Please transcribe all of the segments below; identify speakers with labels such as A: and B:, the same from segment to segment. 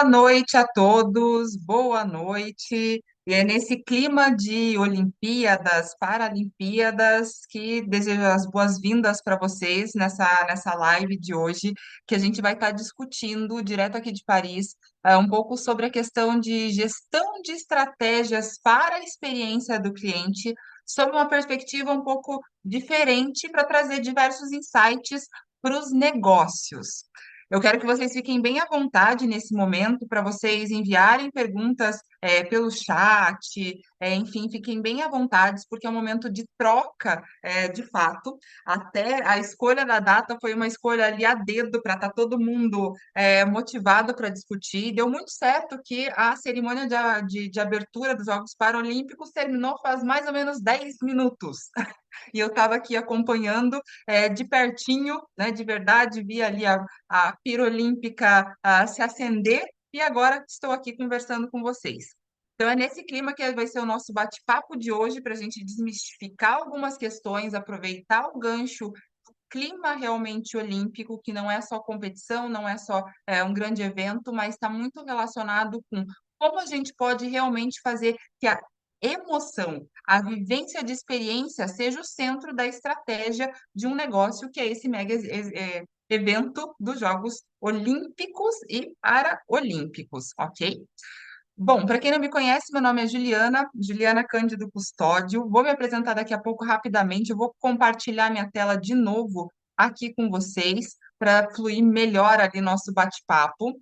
A: Boa noite a todos, boa noite. E é nesse clima de Olimpíadas, Paralimpíadas, que desejo as boas-vindas para vocês nessa live de hoje, que a gente vai estar discutindo, direto aqui de Paris, um pouco sobre a questão de gestão de estratégias para a experiência do cliente, sob uma perspectiva um pouco diferente, para trazer diversos insights para os negócios. Eu quero que vocês fiquem bem à vontade nesse momento para vocês enviarem perguntas pelo chat, enfim, fiquem bem à vontade, porque é um momento de troca, de fato. Até a escolha da data foi uma escolha ali a dedo para estar todo mundo motivado para discutir. Deu muito certo que a cerimônia de abertura dos Jogos Paralímpicos terminou faz mais ou menos 10 minutos. E eu estava aqui acompanhando de pertinho, né, de verdade, vi ali a pira olímpica se acender e agora estou aqui conversando com vocês. Então, é nesse clima que vai ser o nosso bate-papo de hoje, para a gente desmistificar algumas questões, aproveitar o gancho do clima realmente olímpico, que não é só competição, não é só um grande evento, mas está muito relacionado com como a gente pode realmente fazer que a emoção, a vivência de experiência seja o centro da estratégia de um negócio, que é esse mega evento dos Jogos Olímpicos e Paralímpicos, ok? Bom, para quem não me conhece, meu nome é Juliana, Juliana Cândido Custódio. Vou me apresentar daqui a pouco rapidamente. Eu vou compartilhar minha tela de novo aqui com vocês para fluir melhor ali nosso bate-papo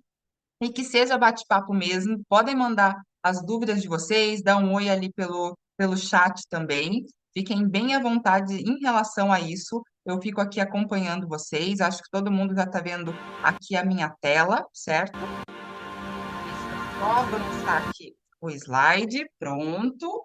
A: e que seja bate-papo mesmo. Podem mandar as dúvidas de vocês, dar um oi ali pelo chat também. Fiquem bem à vontade em relação a isso. Eu fico aqui acompanhando vocês. Acho que todo mundo já está vendo aqui a minha tela, certo? Deixa eu só avançar aqui o slide. Pronto.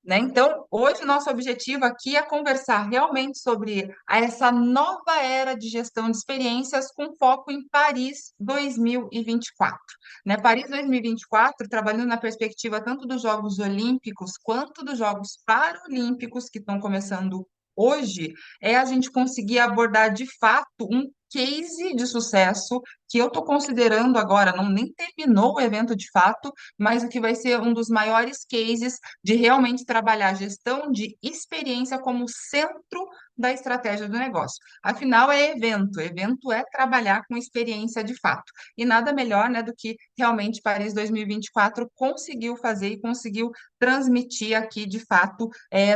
A: Né? Então, hoje o nosso objetivo aqui é conversar realmente sobre essa nova era de gestão de experiências com foco em Paris 2024. Né? Paris 2024, trabalhando na perspectiva tanto dos Jogos Olímpicos quanto dos Jogos Paralímpicos, que estão começando hoje, é a gente conseguir abordar de fato um case de sucesso que eu estou considerando agora, não nem terminou o evento de fato, mas o que vai ser um dos maiores cases de realmente trabalhar a gestão de experiência como centro da estratégia do negócio. Afinal, é evento, evento é trabalhar com experiência de fato. E nada melhor, né, do que realmente Paris 2024 conseguiu fazer e conseguiu transmitir aqui de fato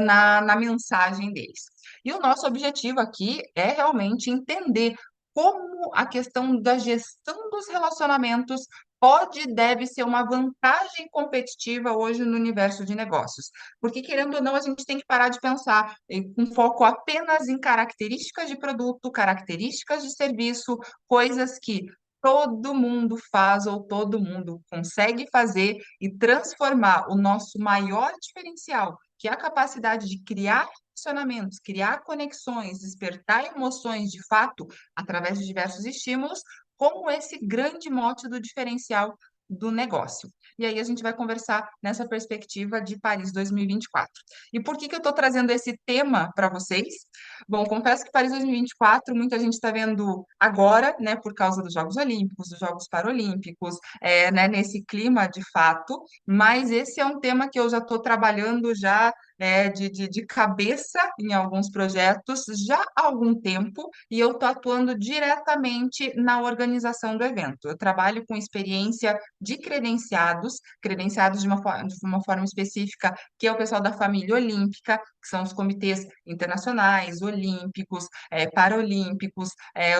A: na mensagem deles. E o nosso objetivo aqui é realmente entender como a questão da gestão dos relacionamentos pode e deve ser uma vantagem competitiva hoje no universo de negócios. Porque, querendo ou não, a gente tem que parar de pensar com foco apenas em características de produto, características de serviço, coisas que todo mundo faz ou todo mundo consegue fazer e transformar o nosso maior diferencial, que é a capacidade de criar relacionamentos, criar conexões, despertar emoções de fato através de diversos estímulos, como esse grande mote do diferencial do negócio. E aí a gente vai conversar nessa perspectiva de Paris 2024. E por que que eu estou trazendo esse tema para vocês? Bom, confesso que Paris 2024 muita gente está vendo agora, né, por causa dos Jogos Olímpicos, dos Jogos Paralímpicos, né, nesse clima de fato, mas esse é um tema que eu já estou trabalhando já de cabeça em alguns projetos já há algum tempo e eu estou atuando diretamente na organização do evento. Eu trabalho com experiência de credenciados, credenciados de uma forma específica, que é o pessoal da família olímpica, que são os comitês internacionais, olímpicos, paralímpicos,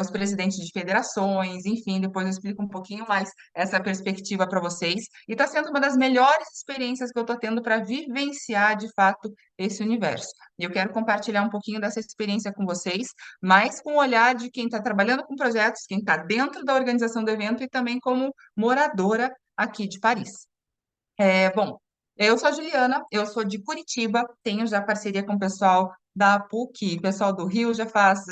A: os presidentes de federações, enfim, depois eu explico um pouquinho mais essa perspectiva para vocês. E está sendo uma das melhores experiências que eu estou tendo para vivenciar, de fato, esse universo. E eu quero compartilhar um pouquinho dessa experiência com vocês, mas com o olhar de quem está trabalhando com projetos, quem está dentro da organização do evento e também como moradora aqui de Paris. Bom, eu sou a Juliana, eu sou de Curitiba, tenho já parceria com o pessoal da PUC, pessoal do Rio, já faz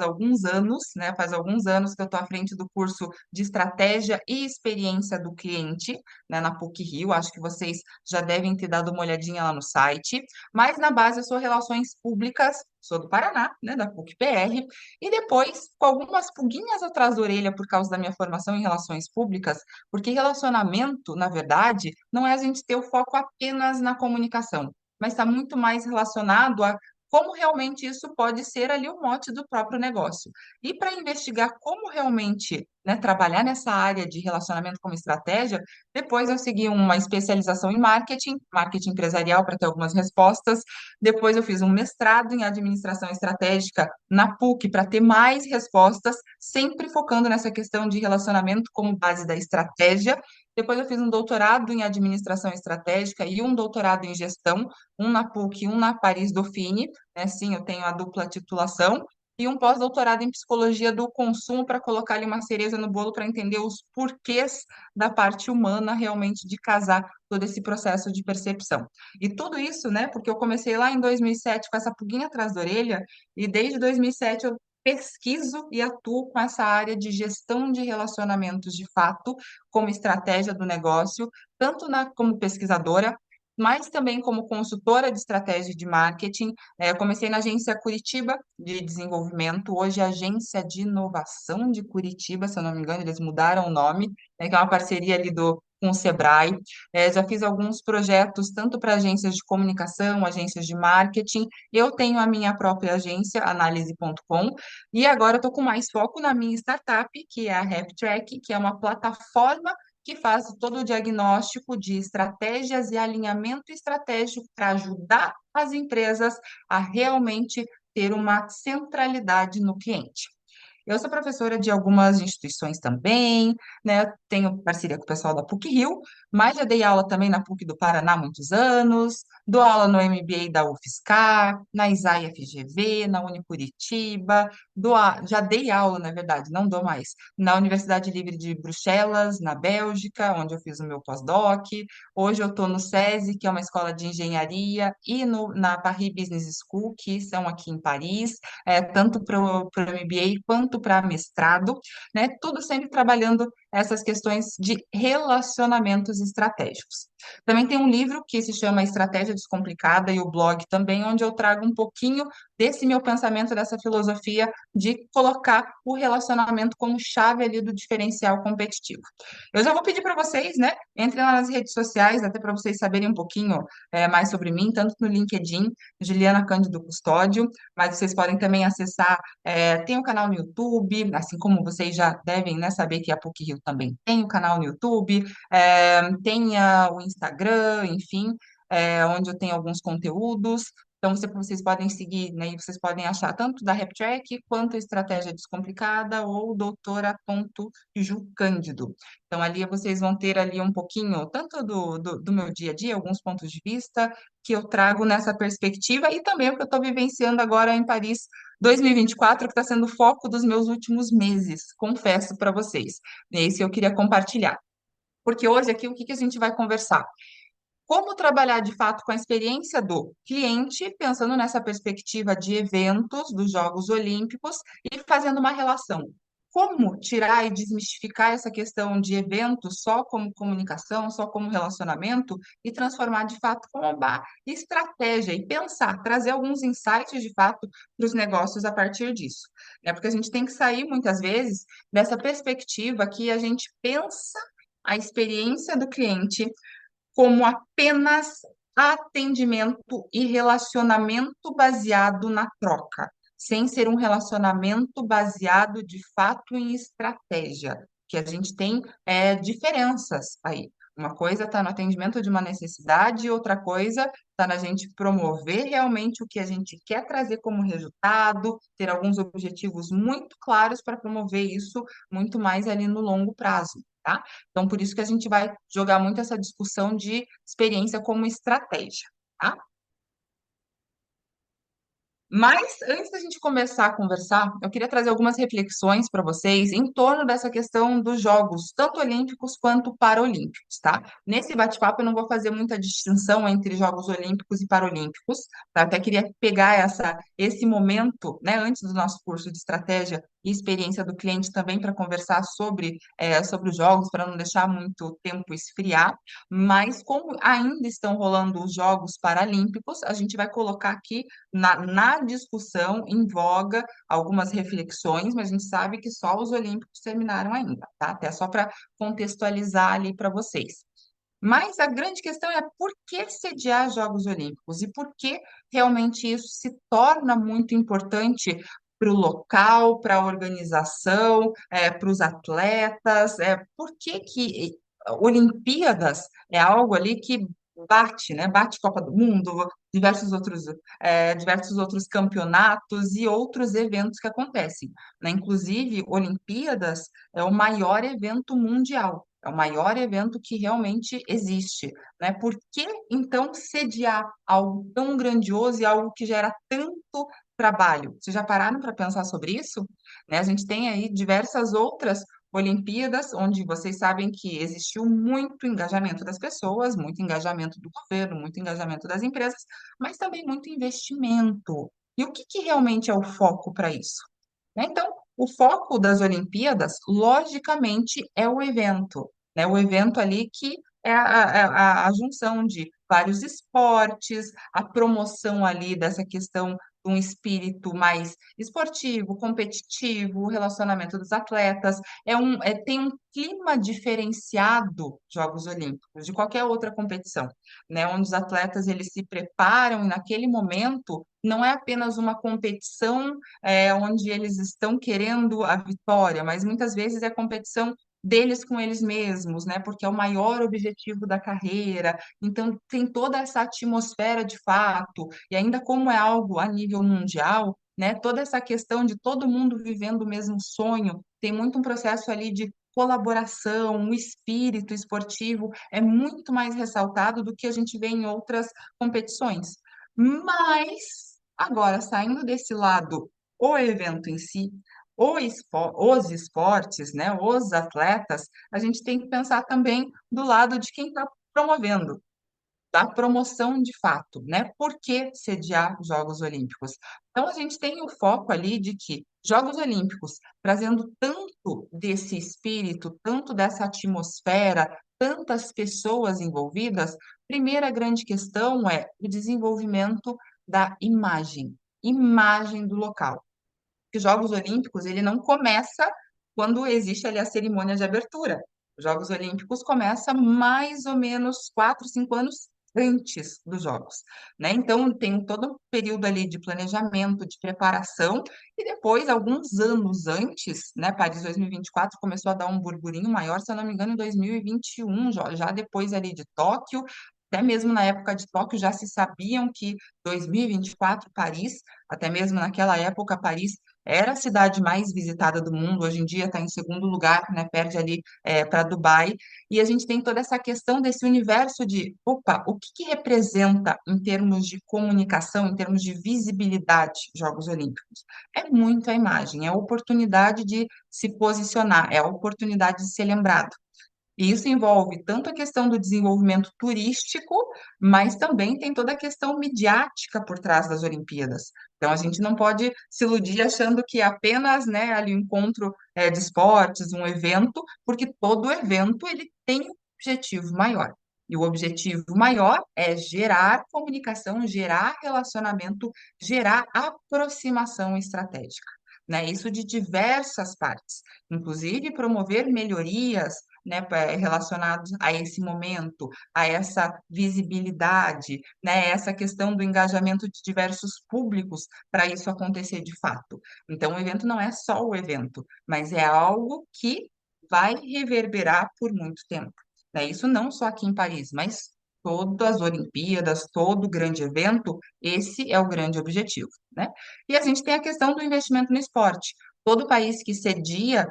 A: alguns anos, né? Faz alguns anos que eu estou à frente do curso de Estratégia e Experiência do Cliente, né, na PUC Rio. Acho que vocês já devem ter dado uma olhadinha lá no site. Mas na base eu sou Relações Públicas, sou do Paraná, né, da PUC-PR, e depois, com algumas pulguinhas atrás da orelha por causa da minha formação em Relações Públicas, porque relacionamento, na verdade, não é a gente ter o foco apenas na comunicação, mas está muito mais relacionado a como realmente isso pode ser ali o mote do próprio negócio. E para investigar como realmente, né, trabalhar nessa área de relacionamento como estratégia, depois eu segui uma especialização em marketing, marketing empresarial para ter algumas respostas. Depois eu fiz um mestrado em administração estratégica na PUC para ter mais respostas, sempre focando nessa questão de relacionamento como base da estratégia. Depois eu fiz um doutorado em administração estratégica e um doutorado em gestão, um na PUC e um na Paris Dauphine, né? Sim, eu tenho a dupla titulação. E um pós-doutorado em psicologia do consumo para colocar ali uma cereja no bolo para entender os porquês da parte humana realmente de casar todo esse processo de percepção. E tudo isso, né, porque eu comecei lá em 2007 com essa pulguinha atrás da orelha, e desde 2007 eu pesquiso e atuo com essa área de gestão de relacionamentos de fato, como estratégia do negócio, tanto como pesquisadora, mas também como consultora de estratégia de marketing. Eu comecei na agência Curitiba de desenvolvimento, hoje é a Agência de Inovação de Curitiba, se eu não me engano, eles mudaram o nome, né, que é uma parceria ali com o Sebrae. Já fiz alguns projetos, tanto para agências de comunicação, agências de marketing. Eu tenho a minha própria agência, análise.com, e agora estou com mais foco na minha startup, que é a RepTrack, que é uma plataforma que faz todo o diagnóstico de estratégias e alinhamento estratégico para ajudar as empresas a realmente ter uma centralidade no cliente. Eu sou professora de algumas instituições também, né? Tenho parceria com o pessoal da PUC-Rio, mas já dei aula também na PUC do Paraná há muitos anos, dou aula no MBA da UFSCar, na ISAE-FGV, na Unicuritiba, já dei aula, na verdade, não dou mais, na Universidade Livre de Bruxelas, na Bélgica, onde eu fiz o meu pós-doc. Hoje eu estou no SESI, que é uma escola de engenharia, e na Paris Business School, que são aqui em Paris, tanto para o MBA quanto para mestrado, né? Tudo sempre trabalhando essas questões de relacionamentos estratégicos. Também tem um livro que se chama Estratégia Descomplicada e o blog também, onde eu trago um pouquinho desse meu pensamento, dessa filosofia de colocar o relacionamento como chave ali do diferencial competitivo. Eu já vou pedir para vocês, né? Entrem lá nas redes sociais, até para vocês saberem um pouquinho mais sobre mim, tanto no LinkedIn, Juliana Cândido Custódio, mas vocês podem também acessar, tem o canal no YouTube, assim como vocês já devem, né, saber que a PUC-Rio também tem o canal no YouTube, tem o Instagram, enfim, onde eu tenho alguns conteúdos. Então, vocês podem seguir, né, e vocês podem achar tanto da RepTrack quanto a Estratégia Descomplicada ou doutora.ju Cândido. Então, ali vocês vão ter ali um pouquinho, tanto do meu dia a dia, alguns pontos de vista que eu trago nessa perspectiva e também o que eu estou vivenciando agora em Paris 2024, que está sendo o foco dos meus últimos meses, confesso para vocês. É isso que eu queria compartilhar. Porque hoje aqui, o que que a gente vai conversar? Como trabalhar de fato com a experiência do cliente, pensando nessa perspectiva de eventos dos Jogos Olímpicos e fazendo uma relação. Como tirar e desmistificar essa questão de eventos só como comunicação, só como relacionamento e transformar de fato como uma estratégia e pensar, trazer alguns insights de fato para os negócios a partir disso. Porque a gente tem que sair muitas vezes dessa perspectiva que a gente pensa a experiência do cliente como apenas atendimento e relacionamento baseado na troca, sem ser um relacionamento baseado de fato em estratégia, que a gente tem diferenças aí. Uma coisa está no atendimento de uma necessidade, outra coisa está na gente promover realmente o que a gente quer trazer como resultado, ter alguns objetivos muito claros para promover isso muito mais ali no longo prazo. Tá? Então, por isso que a gente vai jogar muito essa discussão de experiência como estratégia, tá? Mas antes da gente começar a conversar, eu queria trazer algumas reflexões para vocês em torno dessa questão dos Jogos, tanto olímpicos quanto paralímpicos, tá? Nesse bate-papo eu não vou fazer muita distinção entre Jogos Olímpicos e Paralímpicos, tá? Até queria pegar esse momento, né, antes do nosso curso de estratégia e experiência do cliente também para conversar sobre os jogos, para não deixar muito tempo esfriar. Mas como ainda estão rolando os Jogos Paralímpicos, a gente vai colocar aqui na discussão, em voga, algumas reflexões, mas a gente sabe que só os Olímpicos terminaram ainda, tá? Até só para contextualizar ali para vocês. Mas a grande questão é por que sediar Jogos Olímpicos e por que realmente isso se torna muito importante para o local, para a organização, para os atletas, por que Olimpíadas é algo ali que bate, né? Bate Copa do Mundo, diversos outros campeonatos e outros eventos que acontecem, né? Inclusive, Olimpíadas é o maior evento mundial. É o maior evento que realmente existe, né? Por que, então, sediar algo tão grandioso e algo que gera tanto trabalho? Vocês já pararam para pensar sobre isso? Né? A gente tem aí diversas outras Olimpíadas, onde vocês sabem que existiu muito engajamento das pessoas, muito engajamento do governo, muito engajamento das empresas, mas também muito investimento. E o que realmente é o foco para isso? Né? Então, o foco das Olimpíadas, logicamente, é o evento, né? O evento ali que é a junção de vários esportes, a promoção ali dessa questão de um espírito mais esportivo, competitivo, o relacionamento dos atletas, tem um clima diferenciado Jogos Olímpicos de qualquer outra competição, né? Onde os atletas eles se preparam e naquele momento não é apenas uma competição onde eles estão querendo a vitória, mas muitas vezes é competição deles com eles mesmos, né? Porque é o maior objetivo da carreira. Então tem toda essa atmosfera de fato, e ainda como é algo a nível mundial, né? Toda essa questão de todo mundo vivendo o mesmo sonho, tem muito um processo ali de colaboração, o espírito esportivo é muito mais ressaltado do que a gente vê em outras competições. Mas, agora, saindo desse lado, o evento em si, os esportes, né, os atletas, a gente tem que pensar também do lado de quem está promovendo, da promoção de fato, né? Por que sediar Jogos Olímpicos? Então, a gente tem o foco ali de que Jogos Olímpicos, trazendo tanto desse espírito, tanto dessa atmosfera, tantas pessoas envolvidas, primeira grande questão é o desenvolvimento da imagem do local. Os Jogos Olímpicos, ele não começa quando existe ali a cerimônia de abertura. Os Jogos Olímpicos começa mais ou menos 4, 5 anos antes dos Jogos, né? Então, tem todo um período ali de planejamento, de preparação, e depois, alguns anos antes, né, Paris 2024 começou a dar um burburinho maior, se eu não me engano, em 2021, já depois ali de Tóquio, até mesmo na época de Tóquio já se sabiam que 2024, Paris, até mesmo naquela época, Paris era a cidade mais visitada do mundo, hoje em dia está em segundo lugar, né, perde ali para Dubai, e a gente tem toda essa questão desse universo de, opa, o que representa em termos de comunicação, em termos de visibilidade, Jogos Olímpicos? É muito a imagem, é a oportunidade de se posicionar, é a oportunidade de ser lembrado. E isso envolve tanto a questão do desenvolvimento turístico, mas também tem toda a questão midiática por trás das Olimpíadas. Então, a gente não pode se iludir achando que é apenas, né, ali um encontro de esportes, um evento, porque todo evento ele tem um objetivo maior. E o objetivo maior é gerar comunicação, gerar relacionamento, gerar aproximação estratégica. Né? Isso de diversas partes, inclusive promover melhorias, né, relacionados a esse momento, a essa visibilidade, né, essa questão do engajamento de diversos públicos para isso acontecer de fato. Então, o evento não é só o evento, mas é algo que vai reverberar por muito tempo. Né? Isso não só aqui em Paris, mas todas as Olimpíadas, todo grande evento, esse é o grande objetivo, né? E a gente tem a questão do investimento no esporte. todo país que cedia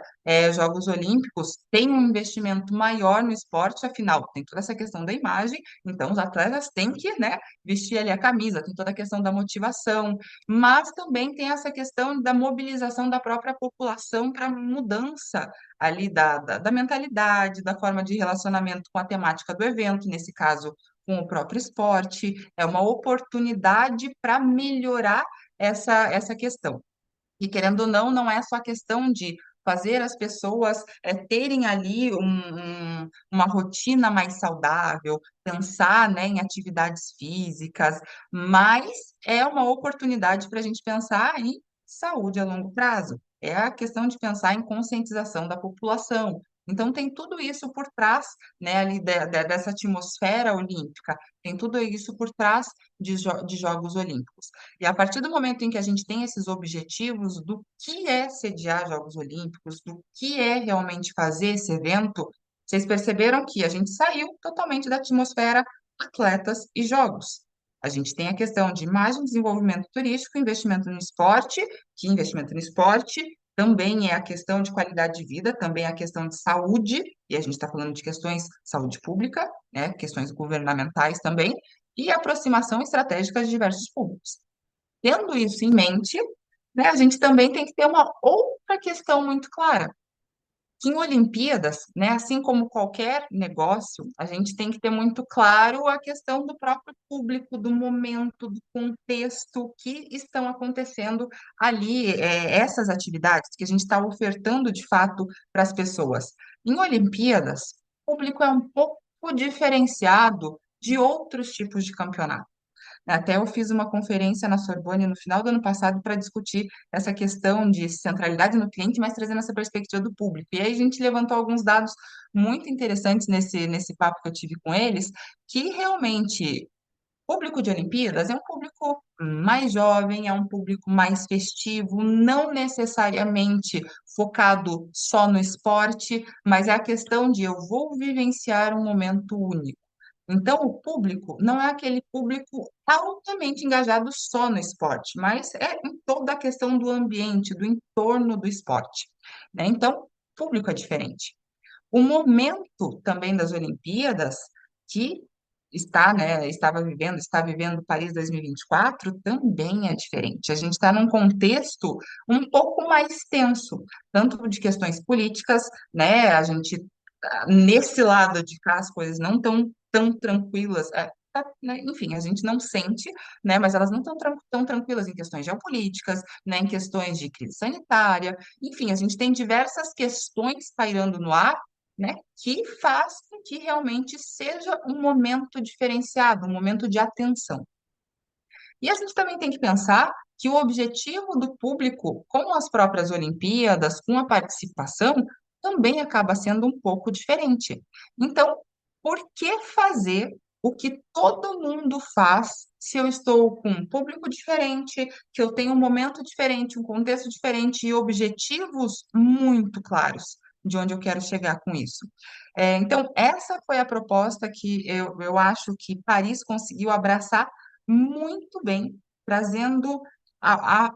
A: Jogos Olímpicos tem um investimento maior no esporte, afinal, tem toda essa questão da imagem, então os atletas têm que, né, vestir ali a camisa, tem toda a questão da motivação, mas também tem essa questão da mobilização da própria população para mudança ali da mentalidade, da forma de relacionamento com a temática do evento, nesse caso, com o próprio esporte, é uma oportunidade para melhorar essa questão. E querendo ou não, não é só questão de fazer as pessoas terem ali uma rotina mais saudável, pensar, né, em atividades físicas, mas é uma oportunidade para a gente pensar em saúde a longo prazo. É a questão de pensar em conscientização da população. Então, tem tudo isso por trás, né, ali dessa atmosfera olímpica, tem tudo isso por trás de Jogos Olímpicos. E a partir do momento em que a gente tem esses objetivos do que é sediar Jogos Olímpicos, do que é realmente fazer esse evento, vocês perceberam que a gente saiu totalmente da atmosfera atletas e jogos. A gente tem a questão de imagem, desenvolvimento turístico, investimento no esporte, que investimento no esporte também é a questão de qualidade de vida, também é a questão de saúde, e a gente está falando de questões de saúde pública, né, questões governamentais também, e aproximação estratégica de diversos públicos. Tendo isso em mente, né, a gente também tem que ter uma outra questão muito clara, que em Olimpíadas, né, assim como qualquer negócio, a gente tem que ter muito claro a questão do próprio público, do momento, do contexto que estão acontecendo ali, essas atividades que a gente está ofertando de fato para as pessoas. Em Olimpíadas, o público é um pouco diferenciado de outros tipos de campeonato. Até eu fiz uma conferência na Sorbonne no final do ano passado para discutir essa questão de centralidade no cliente, mas trazendo essa perspectiva do público. E aí a gente levantou alguns dados muito interessantes nesse papo que eu tive com eles, que realmente o público de Olimpíadas é um público mais jovem, é um público mais festivo, não necessariamente focado só no esporte, mas é a questão de eu vou vivenciar um momento único. Então, o público não é aquele público altamente engajado só no esporte, mas é em toda a questão do ambiente, do entorno do esporte, né? Então, o público é diferente. O momento também das Olimpíadas, que está vivendo Paris 2024, também é diferente. A gente está num contexto um pouco mais tenso, tanto de questões políticas, né? A gente, nesse lado de cá, as coisas não estão tão tranquilas. Né, enfim, a gente não sente, né, mas elas não estão tão tranquilas em questões geopolíticas, né, em questões de crise sanitária, enfim, a gente tem diversas questões pairando no ar, né, que faz com que realmente seja um momento diferenciado, um momento de atenção. E a gente também tem que pensar que o objetivo do público com as próprias Olimpíadas, com a participação, também acaba sendo um pouco diferente. Então, por que fazer o que todo mundo faz se eu estou com um público diferente, que eu tenho um momento diferente, um contexto diferente e objetivos muito claros de onde eu quero chegar com isso? Então, essa foi a proposta que eu acho que Paris conseguiu abraçar muito bem, trazendo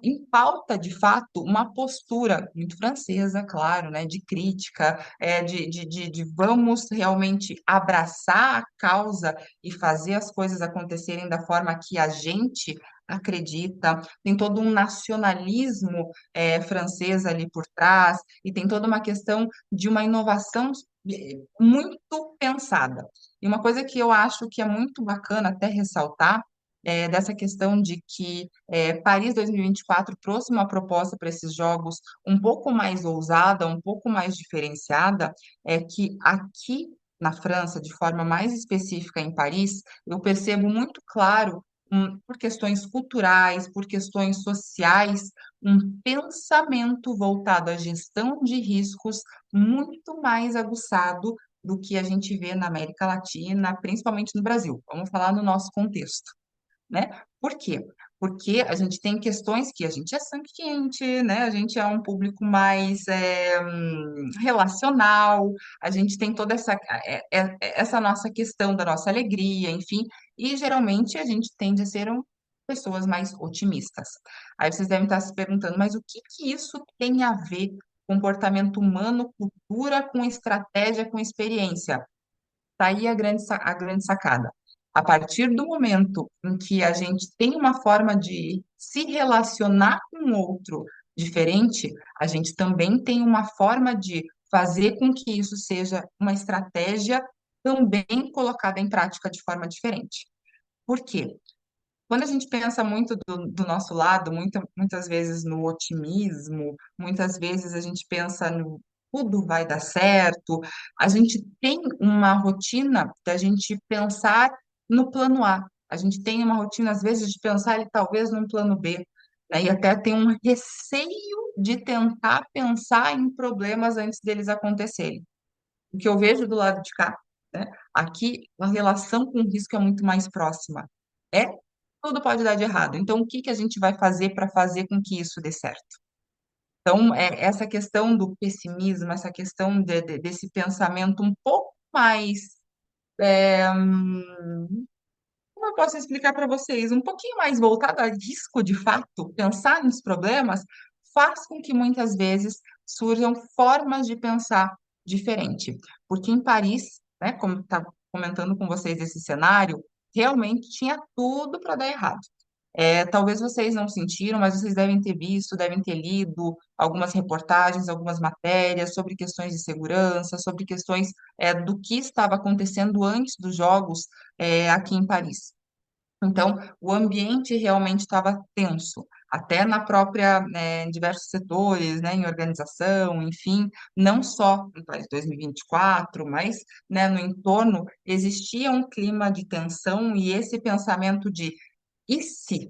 A: em pauta, de fato, uma postura muito francesa, claro, né, de crítica, de vamos realmente abraçar a causa e fazer as coisas acontecerem da forma que a gente acredita. Tem todo um nacionalismo francês ali por trás, e tem toda uma questão de uma inovação muito pensada. E uma coisa que eu acho que é muito bacana até ressaltar, dessa questão de que Paris 2024 trouxe uma proposta para esses jogos um pouco mais ousada, um pouco mais diferenciada, é que aqui na França, de forma mais específica em Paris, eu percebo muito claro, por questões culturais, por questões sociais, um pensamento voltado à gestão de riscos muito mais aguçado do que a gente vê na América Latina, principalmente no Brasil. Vamos falar no nosso contexto, né? Por quê? Porque a gente tem questões que a gente é sangue quente, né? A gente é um público mais relacional, a gente tem toda essa nossa questão da nossa alegria, enfim, e geralmente a gente tende a ser um pessoas mais otimistas. Aí vocês devem estar se perguntando, mas o que que isso tem a ver comportamento humano, cultura com estratégia, com experiência? Tá aí a grande sacada. A partir do momento em que a gente tem uma forma de se relacionar com o outro diferente, a gente também tem uma forma de fazer com que isso seja uma estratégia também colocada em prática de forma diferente. Por quê? Quando a gente pensa muito do nosso lado, muitas vezes no otimismo, muitas vezes a gente pensa no tudo vai dar certo, a gente tem uma rotina da gente pensar no plano A, a gente tem uma rotina, às vezes, de pensar ele talvez num plano B, né? E até tem um receio de tentar pensar em problemas antes deles acontecerem. O que eu vejo do lado de cá, né? Aqui a relação com o risco é muito mais próxima. É, tudo pode dar de errado. Então, o que que a gente vai fazer para fazer com que isso dê certo? Então, essa questão do pessimismo, essa questão desse pensamento um pouco mais, como eu posso explicar para vocês, um pouquinho mais voltado a risco de fato, pensar nos problemas, faz com que muitas vezes surjam formas de pensar diferente. Porque em Paris, né, como estava comentando com vocês esse cenário, realmente tinha tudo para dar errado. Talvez vocês não sentiram, mas vocês devem ter visto, devem ter lido algumas reportagens, algumas matérias sobre questões de segurança, sobre questões, do que estava acontecendo antes dos jogos, aqui em Paris. Então, o ambiente realmente estava tenso, até na própria, em diversos setores, né, em organização, enfim, não só em Paris 2024, mas, né, no entorno existia um clima de tensão e esse pensamento de e se?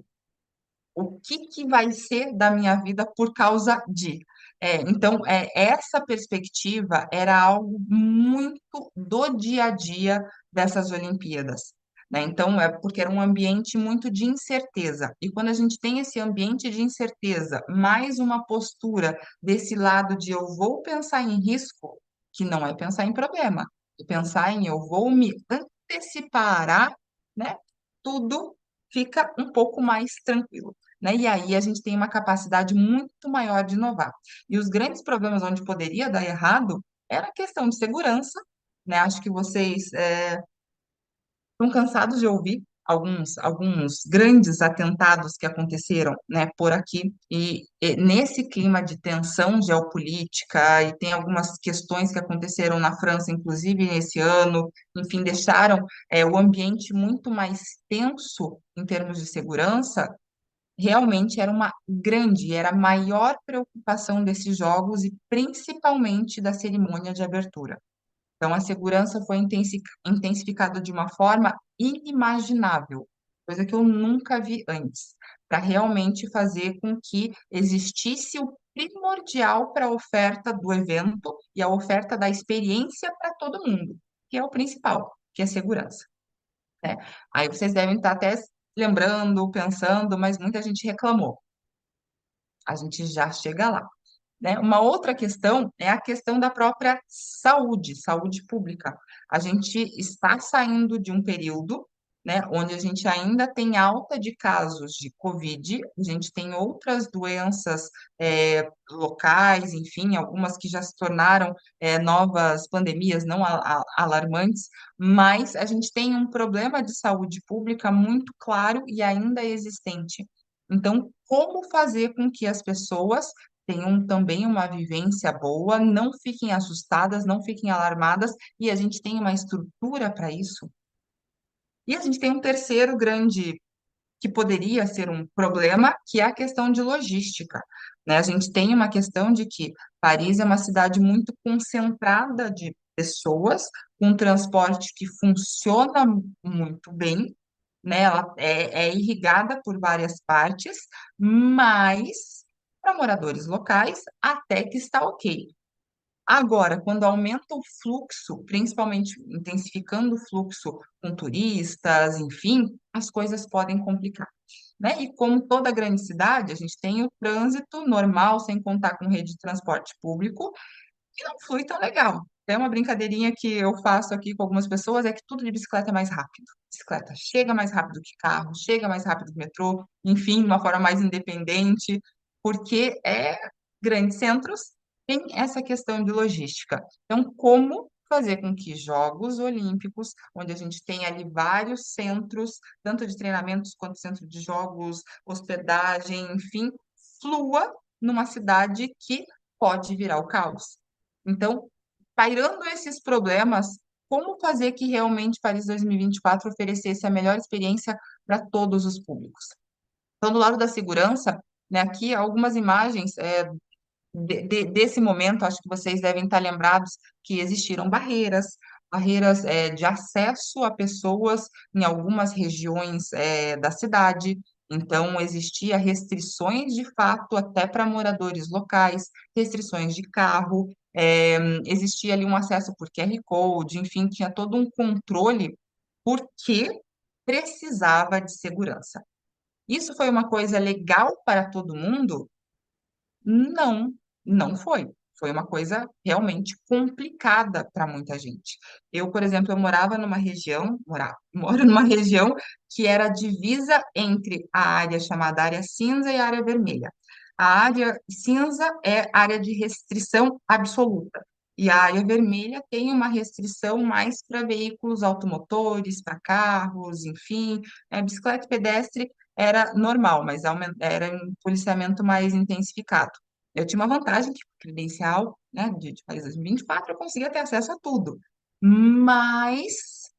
A: O que que vai ser da minha vida por causa de? Então, essa perspectiva era algo muito do dia a dia dessas Olimpíadas, né? Então, é porque era um ambiente muito de incerteza. E quando a gente tem esse ambiente de incerteza, mais uma postura desse lado de eu vou pensar em risco, que não é pensar em problema, é pensar em eu vou me antecipar a, né? Tudo fica um pouco mais tranquilo, né? E aí a gente tem uma capacidade muito maior de inovar. E os grandes problemas onde poderia dar errado era a questão de segurança, né? Acho que vocês estão cansados de ouvir alguns grandes atentados que aconteceram, né, por aqui. E nesse clima de tensão geopolítica, e tem algumas questões que aconteceram na França, inclusive nesse ano, enfim, deixaram o ambiente muito mais tenso em termos de segurança. Realmente era uma grande, era a maior preocupação desses jogos e principalmente da cerimônia de abertura. Então, a segurança foi intensificada de uma forma inimaginável, coisa que eu nunca vi antes, para realmente fazer com que existisse o primordial para a oferta do evento e a oferta da experiência para todo mundo, que é o principal, que é segurança, né? Aí vocês devem estar até lembrando, pensando, mas muita gente reclamou. A gente já chega lá, né? Uma outra questão é a questão da própria saúde, saúde pública. A gente está saindo de um período, né, onde a gente ainda tem alta de casos de Covid, a gente tem outras doenças locais, enfim, algumas que já se tornaram novas pandemias não alarmantes, mas a gente tem um problema de saúde pública muito claro e ainda existente. Então, como fazer com que as pessoas tenham também uma vivência boa, não fiquem assustadas, não fiquem alarmadas, e a gente tem uma estrutura para isso. E a gente tem um terceiro grande, que poderia ser um problema, que é a questão de logística, né? A gente tem uma questão de que Paris é uma cidade muito concentrada de pessoas, com transporte que funciona muito bem, né? Ela é irrigada por várias partes, mas para moradores locais até que está ok. Agora, quando aumenta o fluxo, principalmente intensificando o fluxo com turistas, enfim, as coisas podem complicar, né? E como toda grande cidade, a gente tem o trânsito normal, sem contar com rede de transporte público, e não flui tão legal. Tem uma brincadeirinha que eu faço aqui com algumas pessoas, é que tudo de bicicleta é mais rápido. Bicicleta chega mais rápido que carro, chega mais rápido que metrô, enfim, de uma forma mais independente, porque grandes centros têm essa questão de logística. Então, como fazer com que Jogos Olímpicos, onde a gente tem ali vários centros, tanto de treinamentos quanto centro de jogos, hospedagem, enfim, flua numa cidade que pode virar o caos. Então, pairando esses problemas, como fazer que realmente Paris 2024 oferecesse a melhor experiência para todos os públicos? Então, do lado da segurança, né, aqui algumas imagens desse momento, acho que vocês devem estar lembrados que existiram barreiras de acesso a pessoas em algumas regiões da cidade. Então, existia restrições de fato até para moradores locais, restrições de carro, existia ali um acesso por QR Code, enfim, tinha todo um controle porque precisava de segurança. Isso foi uma coisa legal para todo mundo? Não, não foi. Foi uma coisa realmente complicada para muita gente. Eu, por exemplo, eu morava numa região, moro numa região que era divisa entre a área chamada área cinza e a área vermelha. A área cinza é área de restrição absoluta. E a área vermelha tem uma restrição mais para veículos automotores, para carros, enfim, bicicleta e pedestre era normal, mas era um policiamento mais intensificado. Eu tinha uma vantagem que credencial, né, de Paris 2024, eu conseguia ter acesso a tudo. Mas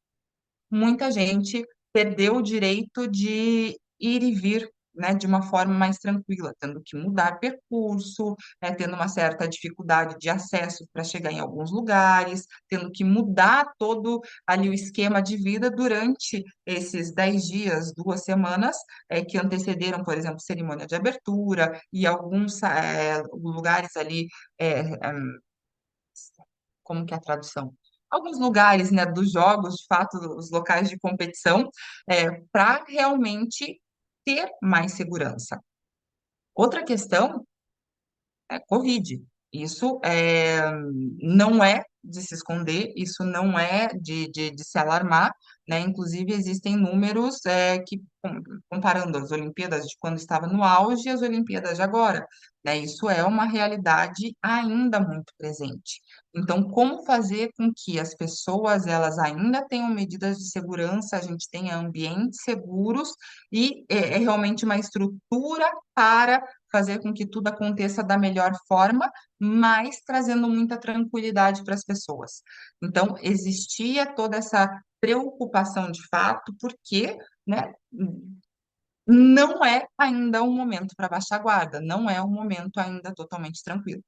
A: muita gente perdeu o direito de ir e vir, né, de uma forma mais tranquila, tendo que mudar percurso, né, tendo uma certa dificuldade de acesso para chegar em alguns lugares, tendo que mudar todo ali o esquema de vida durante esses 10 dias, 2 semanas, que antecederam, por exemplo, cerimônia de abertura e alguns lugares ali é, como que é a tradução? Alguns lugares, né, dos jogos, de fato, os locais de competição, para realmente ter mais segurança. Outra questão é Covid. Isso não é de se esconder, isso não é de se alarmar, né? Inclusive, existem números comparando as Olimpíadas de quando estava no auge e as Olimpíadas de agora, né? Isso é uma realidade ainda muito presente. Então, como fazer com que as pessoas elas ainda tenham medidas de segurança, a gente tenha ambientes seguros e realmente uma estrutura para fazer com que tudo aconteça da melhor forma, mas trazendo muita tranquilidade para as pessoas. Então, existia toda essa preocupação de fato, porque, né, não é ainda um momento para baixar a guarda, não é um momento ainda totalmente tranquilo.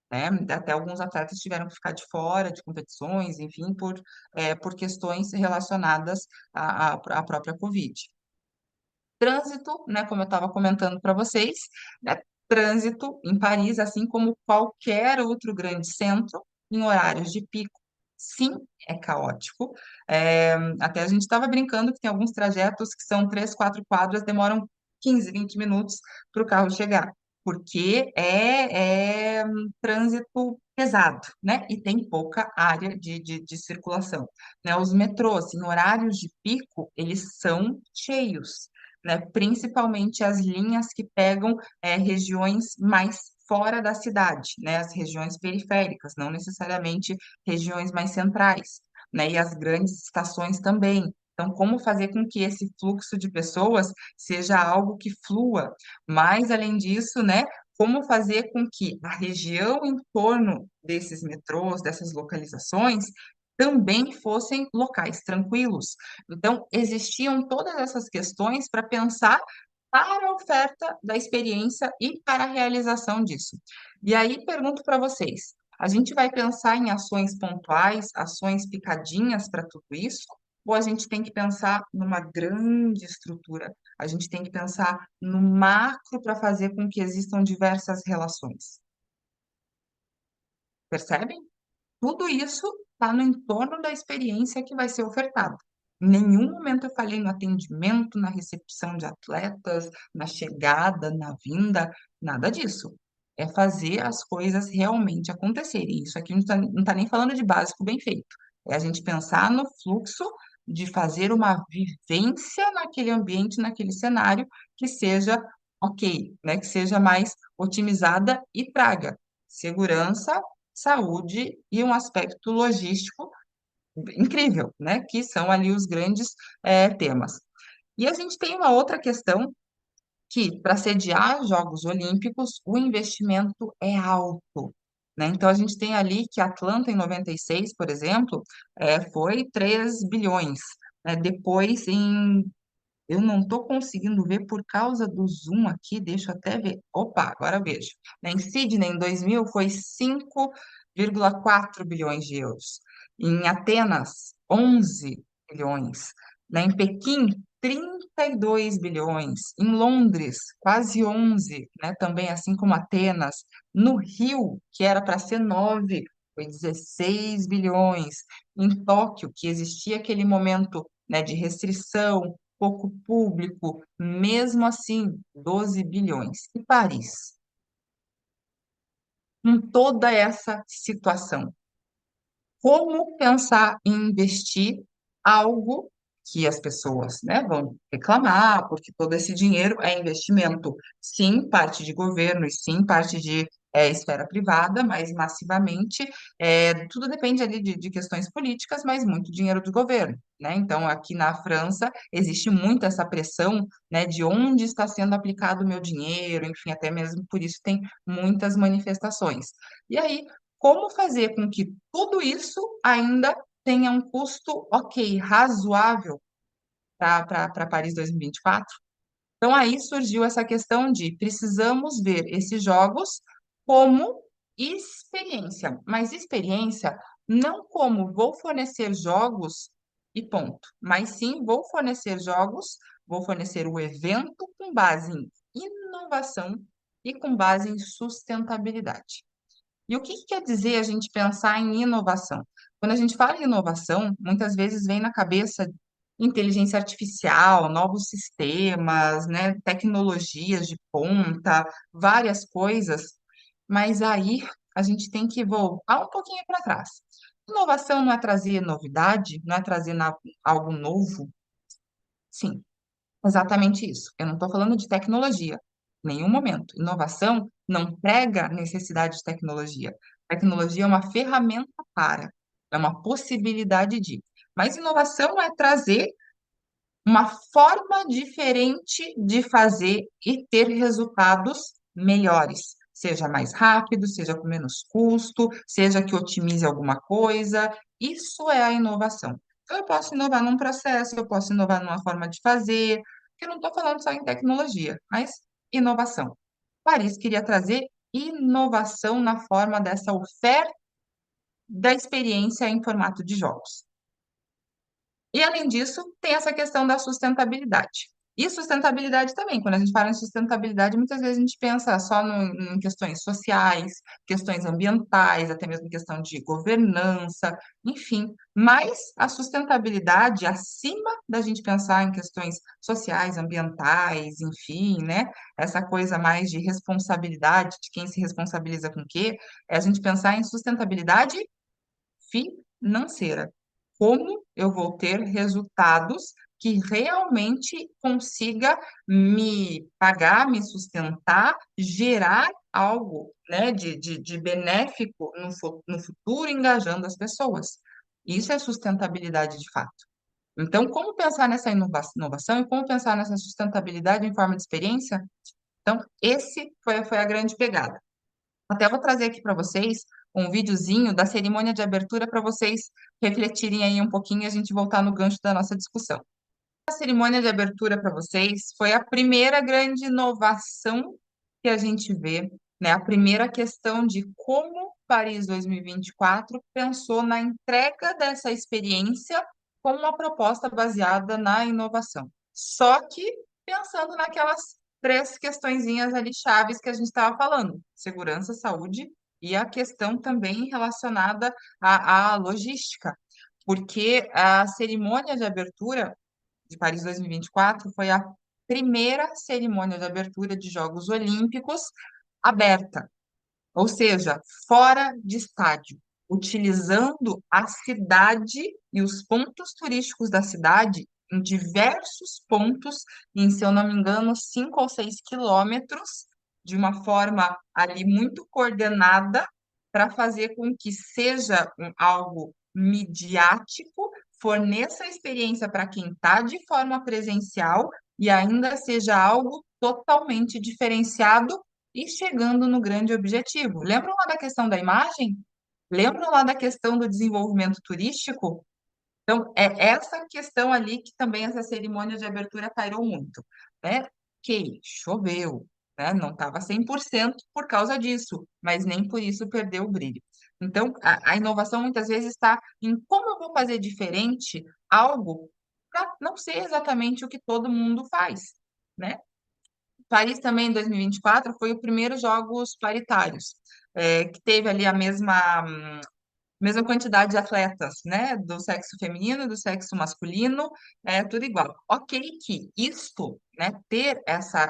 A: Né? Até alguns atletas tiveram que ficar de fora de competições, enfim, por questões relacionadas à própria Covid. Trânsito, né, como eu estava comentando para vocês, né, trânsito em Paris, assim como qualquer outro grande centro, em horários de pico, sim, é caótico. Até a gente estava brincando que tem alguns trajetos que são 3, 4 quadras, demoram 15, 20 minutos para o carro chegar, porque é trânsito pesado, né? E tem pouca área de circulação, né? Os metrôs, em horários de pico, eles são cheios, né? Principalmente as linhas que pegam regiões mais fora da cidade, né? As regiões periféricas, não necessariamente regiões mais centrais, né? E as grandes estações também. Então, como fazer com que esse fluxo de pessoas seja algo que flua? Mas, além disso, né? Como fazer com que a região em torno desses metrôs, dessas localizações, também fossem locais tranquilos. Então, existiam todas essas questões para pensar para a oferta da experiência e para a realização disso. E aí, pergunto para vocês: a gente vai pensar em ações pontuais, ações picadinhas para tudo isso? Ou a gente tem que pensar numa grande estrutura? A gente tem que pensar no macro para fazer com que existam diversas relações. Percebem? Tudo isso está no entorno da experiência que vai ser ofertada. Em nenhum momento eu falei no atendimento, na recepção de atletas, na chegada, na vinda, nada disso. é fazer as coisas realmente acontecerem. Isso aqui não tá nem falando de básico bem feito. É a gente pensar no fluxo de fazer uma vivência naquele ambiente, naquele cenário, que seja ok, né? Que seja mais otimizada e traga segurança, saúde e um aspecto logístico incrível, né? Que são ali os grandes temas. E a gente tem uma outra questão que, para sediar Jogos Olímpicos, o investimento é alto, né? Então, a gente tem ali que Atlanta, em 96, por exemplo, foi 3 bilhões, né? Depois, eu não estou conseguindo ver por causa do zoom aqui, deixa eu até ver. Opa, agora eu vejo. Em Sydney, em 2000, foi 5,4 bilhões de euros. Em Atenas, 11 bilhões. Em Pequim, 32 bilhões. Em Londres, quase 11, né? Também assim como Atenas. No Rio, que era para ser 9, foi 16 bilhões. Em Tóquio, que existia aquele momento, né, de restrição, pouco público, mesmo assim, 12 bilhões. E Paris, com toda essa situação, como pensar em investir algo que as pessoas, né, vão reclamar, porque todo esse dinheiro é investimento, sim, parte de governo e sim, parte de esfera privada, mas massivamente, tudo depende ali de questões políticas, mas muito dinheiro do governo, né? Então, aqui na França, existe muito essa pressão, né, de onde está sendo aplicado o meu dinheiro, enfim, até mesmo por isso tem muitas manifestações. E aí, como fazer com que tudo isso ainda tenha um custo, ok, razoável para Paris 2024? Então, aí surgiu essa questão de precisamos ver esses jogos como experiência, mas experiência não como vou fornecer jogos e ponto, mas sim vou fornecer jogos, vou fornecer o evento com base em inovação e com base em sustentabilidade. E o que que quer dizer a gente pensar em inovação? Quando a gente fala em inovação, muitas vezes vem na cabeça inteligência artificial, novos sistemas, né, tecnologias de ponta, várias coisas, mas aí a gente tem que voltar um pouquinho para trás. Inovação não é trazer novidade, não é trazer algo novo? Sim, exatamente isso. Eu não estou falando de tecnologia, em nenhum momento. Inovação não prega necessidade de tecnologia. Tecnologia é uma ferramenta para, é uma possibilidade de. Mas inovação é trazer uma forma diferente de fazer e ter resultados melhores. Seja mais rápido, seja com menos custo, seja que otimize alguma coisa. Isso é a inovação. Então, eu posso inovar num processo, eu posso inovar numa forma de fazer, que eu não estou falando só em tecnologia, mas inovação. Paris queria trazer inovação na forma dessa oferta da experiência em formato de jogos. E, além disso, tem essa questão da sustentabilidade. E sustentabilidade também, quando a gente fala em sustentabilidade, muitas vezes a gente pensa só em questões sociais, questões ambientais, até mesmo questão de governança, enfim. Mas a sustentabilidade, acima da gente pensar em questões sociais, ambientais, enfim, né? Essa coisa mais de responsabilidade, de quem se responsabiliza com o quê, é a gente pensar em sustentabilidade financeira. Como eu vou ter resultados que realmente consiga me pagar, me sustentar, gerar algo, né, de benéfico no futuro, engajando as pessoas. Isso é sustentabilidade de fato. Então, como pensar nessa inovação e como pensar nessa sustentabilidade em forma de experiência? Então, esse foi a grande pegada. Até vou trazer aqui para vocês um videozinho da cerimônia de abertura para vocês refletirem aí um pouquinho e a gente voltar no gancho da nossa discussão. A cerimônia de abertura para vocês foi a primeira grande inovação que a gente vê, né? A primeira questão de como Paris 2024 pensou na entrega dessa experiência com uma proposta baseada na inovação. Só que pensando naquelas três questõezinhas ali chaves que a gente estava falando: segurança, saúde e a questão também relacionada à logística, porque a cerimônia de abertura de Paris 2024 foi a primeira cerimônia de abertura de Jogos Olímpicos aberta. ou seja, fora de estádio, utilizando a cidade e os pontos turísticos da cidade em diversos pontos, em, se eu não me engano, 5 ou 6 quilômetros, de uma forma ali muito coordenada, para fazer com que seja algo midiático, forneça experiência para quem está de forma presencial e ainda seja algo totalmente diferenciado e chegando no grande objetivo. Lembram lá da questão da imagem? Lembram lá da questão do desenvolvimento turístico? Então, é essa questão ali que também essa cerimônia de abertura pairou muito, né? Que choveu, né? Não estava 100% por causa disso, mas nem por isso perdeu o brilho. Então, a inovação muitas vezes está em como eu vou fazer diferente algo para não ser exatamente o que todo mundo faz, né? Paris também, em 2024, foi o primeiro Jogos Paritários, que teve ali a mesma quantidade de atletas, né, do sexo feminino, do sexo masculino, tudo igual. Ok que isto, né, ter essa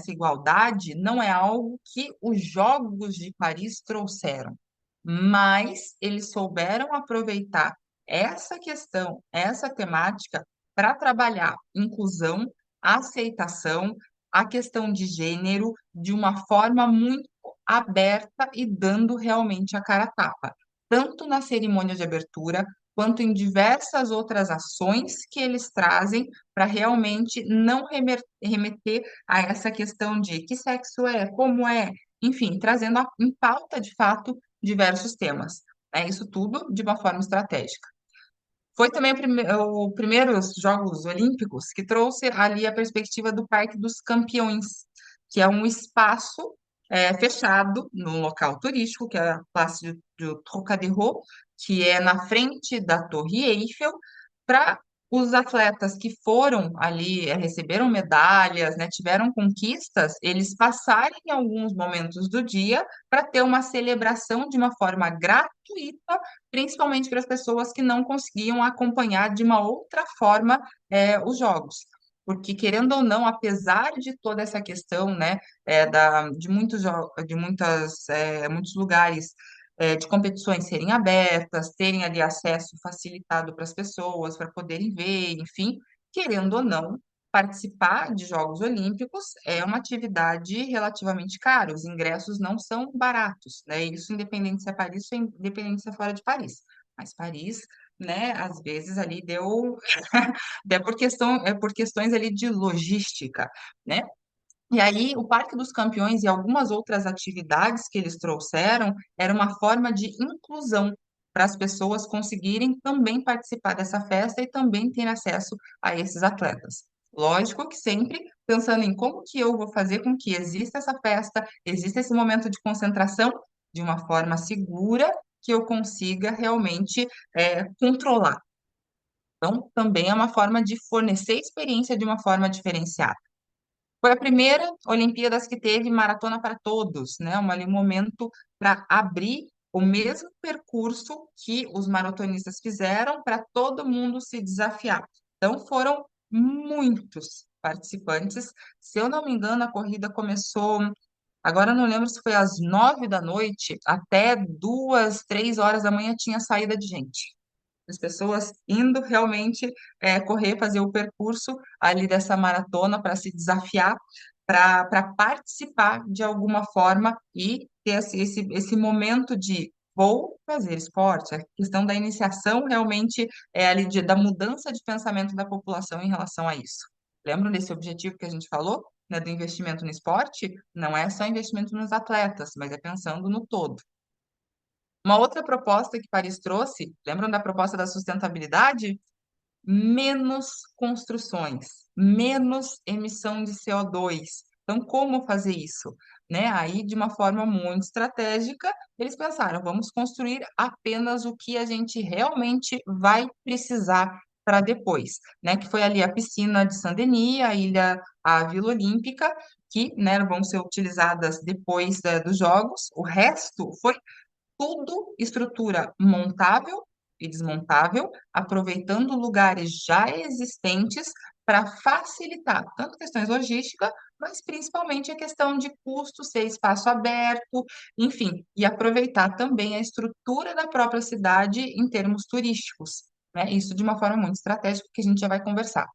A: igualdade não é algo que os Jogos de Paris trouxeram, mas eles souberam aproveitar essa questão, essa temática, para trabalhar inclusão, aceitação, a questão de gênero de uma forma muito aberta e dando realmente a cara a tapa, tanto na cerimônia de abertura, quanto em diversas outras ações que eles trazem para realmente não remeter a essa questão de que sexo é, como é, enfim, trazendo em pauta, de fato, diversos temas. Isso tudo de uma forma estratégica. Foi também o primeiros Jogos Olímpicos que trouxe ali a perspectiva do Parque dos Campeões, que é um espaço fechado no local turístico, que é a Place do Trocadéro, que é na frente da Torre Eiffel, para os atletas que foram ali, receberam medalhas, né, tiveram conquistas, eles passarem em alguns momentos do dia para ter uma celebração de uma forma gratuita, principalmente para as pessoas que não conseguiam acompanhar de uma outra forma os jogos. Porque, querendo ou não, apesar de toda essa questão, né, muitos lugares de competições serem abertas, terem ali acesso facilitado para as pessoas, para poderem ver, enfim, querendo ou não, participar de Jogos Olímpicos é uma atividade relativamente cara, os ingressos não são baratos, né? Isso independente se é Paris ou independente se é fora de Paris. Mas Paris, né, às vezes ali deu, por questões ali de logística, né? E aí, o Parque dos Campeões e algumas outras atividades que eles trouxeram era uma forma de inclusão para as pessoas conseguirem também participar dessa festa e também ter acesso a esses atletas. Lógico que sempre pensando em como que eu vou fazer com que exista essa festa, exista esse momento de concentração de uma forma segura que eu consiga realmente controlar. Então, também é uma forma de fornecer experiência de uma forma diferenciada. Foi a primeira Olimpíadas que teve maratona para todos, né? Um momento para abrir o mesmo percurso que os maratonistas fizeram para todo mundo se desafiar. Então, foram muitos participantes. Se eu não me engano, a corrida começou, agora eu não lembro se foi às 9 da noite, até 2, 3 horas da manhã tinha saída de gente. As pessoas indo realmente correr, fazer o percurso ali dessa maratona para se desafiar, para participar de alguma forma e ter esse momento de vou fazer esporte. A questão da iniciação realmente é ali da mudança de pensamento da população em relação a isso. Lembram desse objetivo que a gente falou, né, do investimento no esporte? Não é só investimento nos atletas, mas é pensando no todo. Uma outra proposta que Paris trouxe, lembram da proposta da sustentabilidade? Menos construções, menos emissão de CO2. Então, como fazer isso? Né? Aí, de uma forma muito estratégica, eles pensaram, vamos construir apenas o que a gente realmente vai precisar para depois, né? Que foi ali a piscina de Saint-Denis, a Vila Olímpica, que, né, vão ser utilizadas depois, dos Jogos. O resto foi tudo estrutura montável e desmontável, aproveitando lugares já existentes para facilitar tanto questões logísticas, mas principalmente a questão de custo, ser espaço aberto, enfim, e aproveitar também a estrutura da própria cidade em termos turísticos, né? Isso de uma forma muito estratégica que a gente já vai conversar.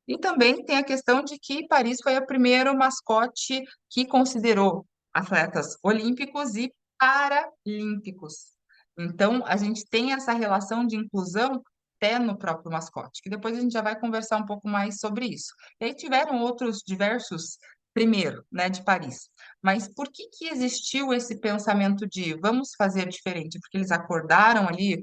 A: E também tem a questão de que Paris foi o primeiro mascote que considerou atletas olímpicos e paralímpicos. Então, a gente tem essa relação de inclusão até no próprio mascote, que depois a gente já vai conversar um pouco mais sobre isso. E aí tiveram outros diversos primeiro, né, de Paris. Mas por que que existiu esse pensamento de vamos fazer diferente? Porque eles acordaram ali,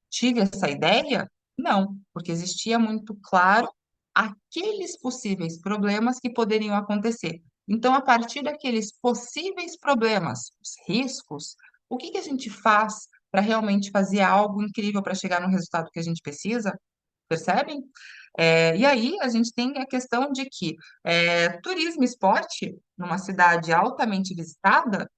A: tive essa ideia? Não, porque existia muito claro aqueles possíveis problemas que poderiam acontecer. Então, a partir daqueles possíveis problemas, os riscos, o que que a gente faz para realmente fazer algo incrível para chegar no resultado que a gente precisa? Percebem? E aí a gente tem a questão de que turismo e esporte, numa cidade altamente visitada,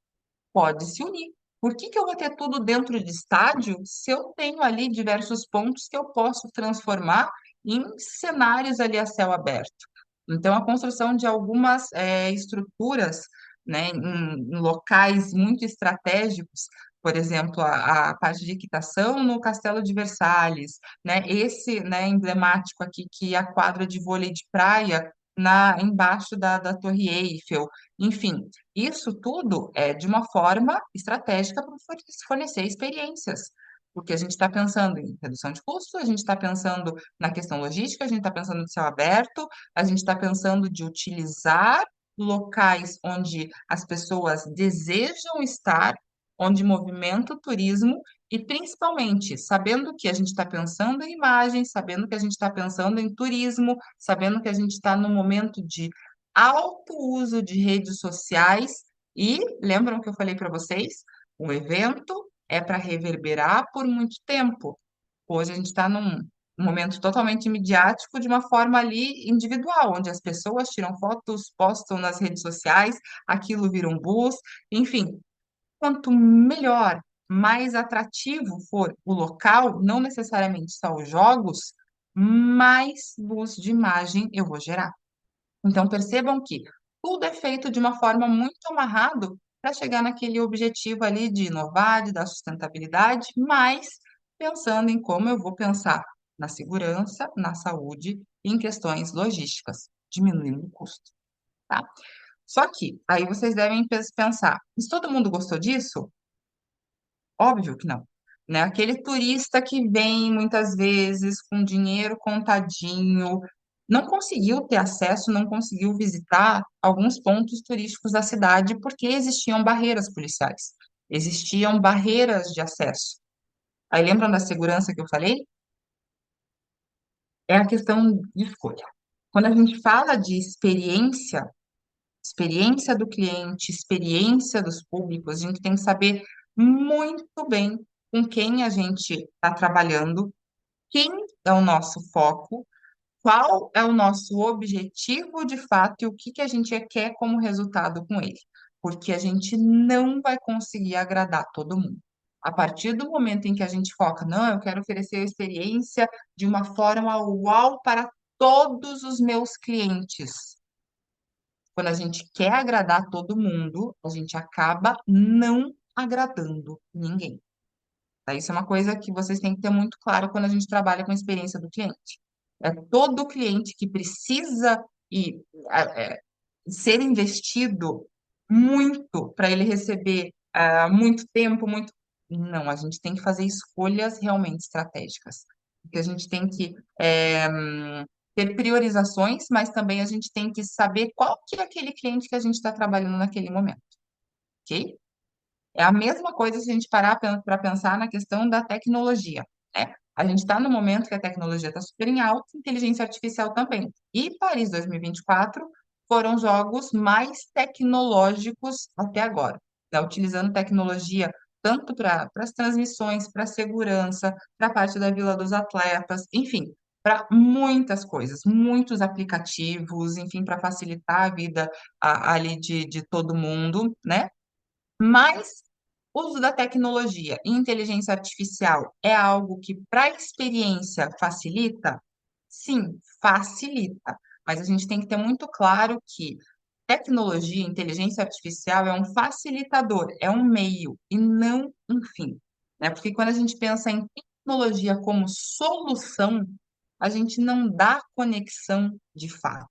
A: pode se unir. Por que que eu vou ter tudo dentro de estádio se eu tenho ali diversos pontos que eu posso transformar em cenários ali a céu aberto? Então, a construção de algumas estruturas, né, em locais muito estratégicos, por exemplo, a parte de equitação no Castelo de Versalhes, né, esse, né, emblemático aqui, que é a quadra de vôlei de praia embaixo da Torre Eiffel, enfim, isso tudo é de uma forma estratégica para fornecer experiências, porque a gente está pensando em redução de custos, a gente está pensando na questão logística, a gente está pensando no céu aberto, a gente está pensando de utilizar locais onde as pessoas desejam estar, onde movimenta o turismo e principalmente sabendo que a gente está pensando em imagens, sabendo que a gente está pensando em turismo, sabendo que a gente está no momento de alto uso de redes sociais e lembram que eu falei para vocês? O evento é para reverberar por muito tempo. Hoje a gente está num momento totalmente midiático de uma forma ali individual, onde as pessoas tiram fotos, postam nas redes sociais, aquilo vira um buzz, enfim, quanto melhor, mais atrativo for o local, não necessariamente só os jogos, mais luz de imagem eu vou gerar. Então, percebam que tudo é feito de uma forma muito amarrado para chegar naquele objetivo ali de inovar, de dar sustentabilidade, mas pensando em como eu vou pensar na segurança, na saúde e em questões logísticas, diminuindo o custo, tá? Só que aí vocês devem pensar, mas todo mundo gostou disso? Óbvio que não. Né? Aquele turista que vem muitas vezes com dinheiro contadinho, não conseguiu ter acesso, não conseguiu visitar alguns pontos turísticos da cidade porque existiam barreiras policiais, existiam barreiras de acesso. Aí lembram da segurança que eu falei? É a questão de escolha. Quando a gente fala de experiência, experiência do cliente, experiência dos públicos, a gente tem que saber muito bem com quem a gente está trabalhando, quem é o nosso foco, qual é o nosso objetivo de fato e o que que a gente quer como resultado com ele. Porque a gente não vai conseguir agradar todo mundo. A partir do momento em que a gente foca, não, eu quero oferecer a experiência de uma forma uau para todos os meus clientes. Quando a gente quer agradar todo mundo, a gente acaba não agradando ninguém. Tá? Isso é uma coisa que vocês têm que ter muito claro quando a gente trabalha com a experiência do cliente. É todo cliente que precisa e ser investido muito para ele receber muito tempo, muito. Não, a gente tem que fazer escolhas realmente estratégicas. Porque a gente tem que ter priorizações, mas também a gente tem que saber qual que é aquele cliente que a gente está trabalhando naquele momento, ok? É a mesma coisa se a gente parar para pensar na questão da tecnologia, né? A gente está no momento que a tecnologia está super em alta, inteligência artificial também. E Paris 2024 foram os jogos mais tecnológicos até agora, né? Utilizando tecnologia tanto para as transmissões, para a segurança, para a parte da Vila dos Atletas, enfim, para muitas coisas, muitos aplicativos, enfim, para facilitar a vida ali de todo mundo, né? Mas Uso da tecnologia e inteligência artificial é algo que, para a experiência, facilita? Sim, facilita. Mas a gente tem que ter muito claro que tecnologia, inteligência artificial é um facilitador, é um meio e não um fim, né? Porque quando a gente pensa em tecnologia como solução, a gente não dá conexão de fato,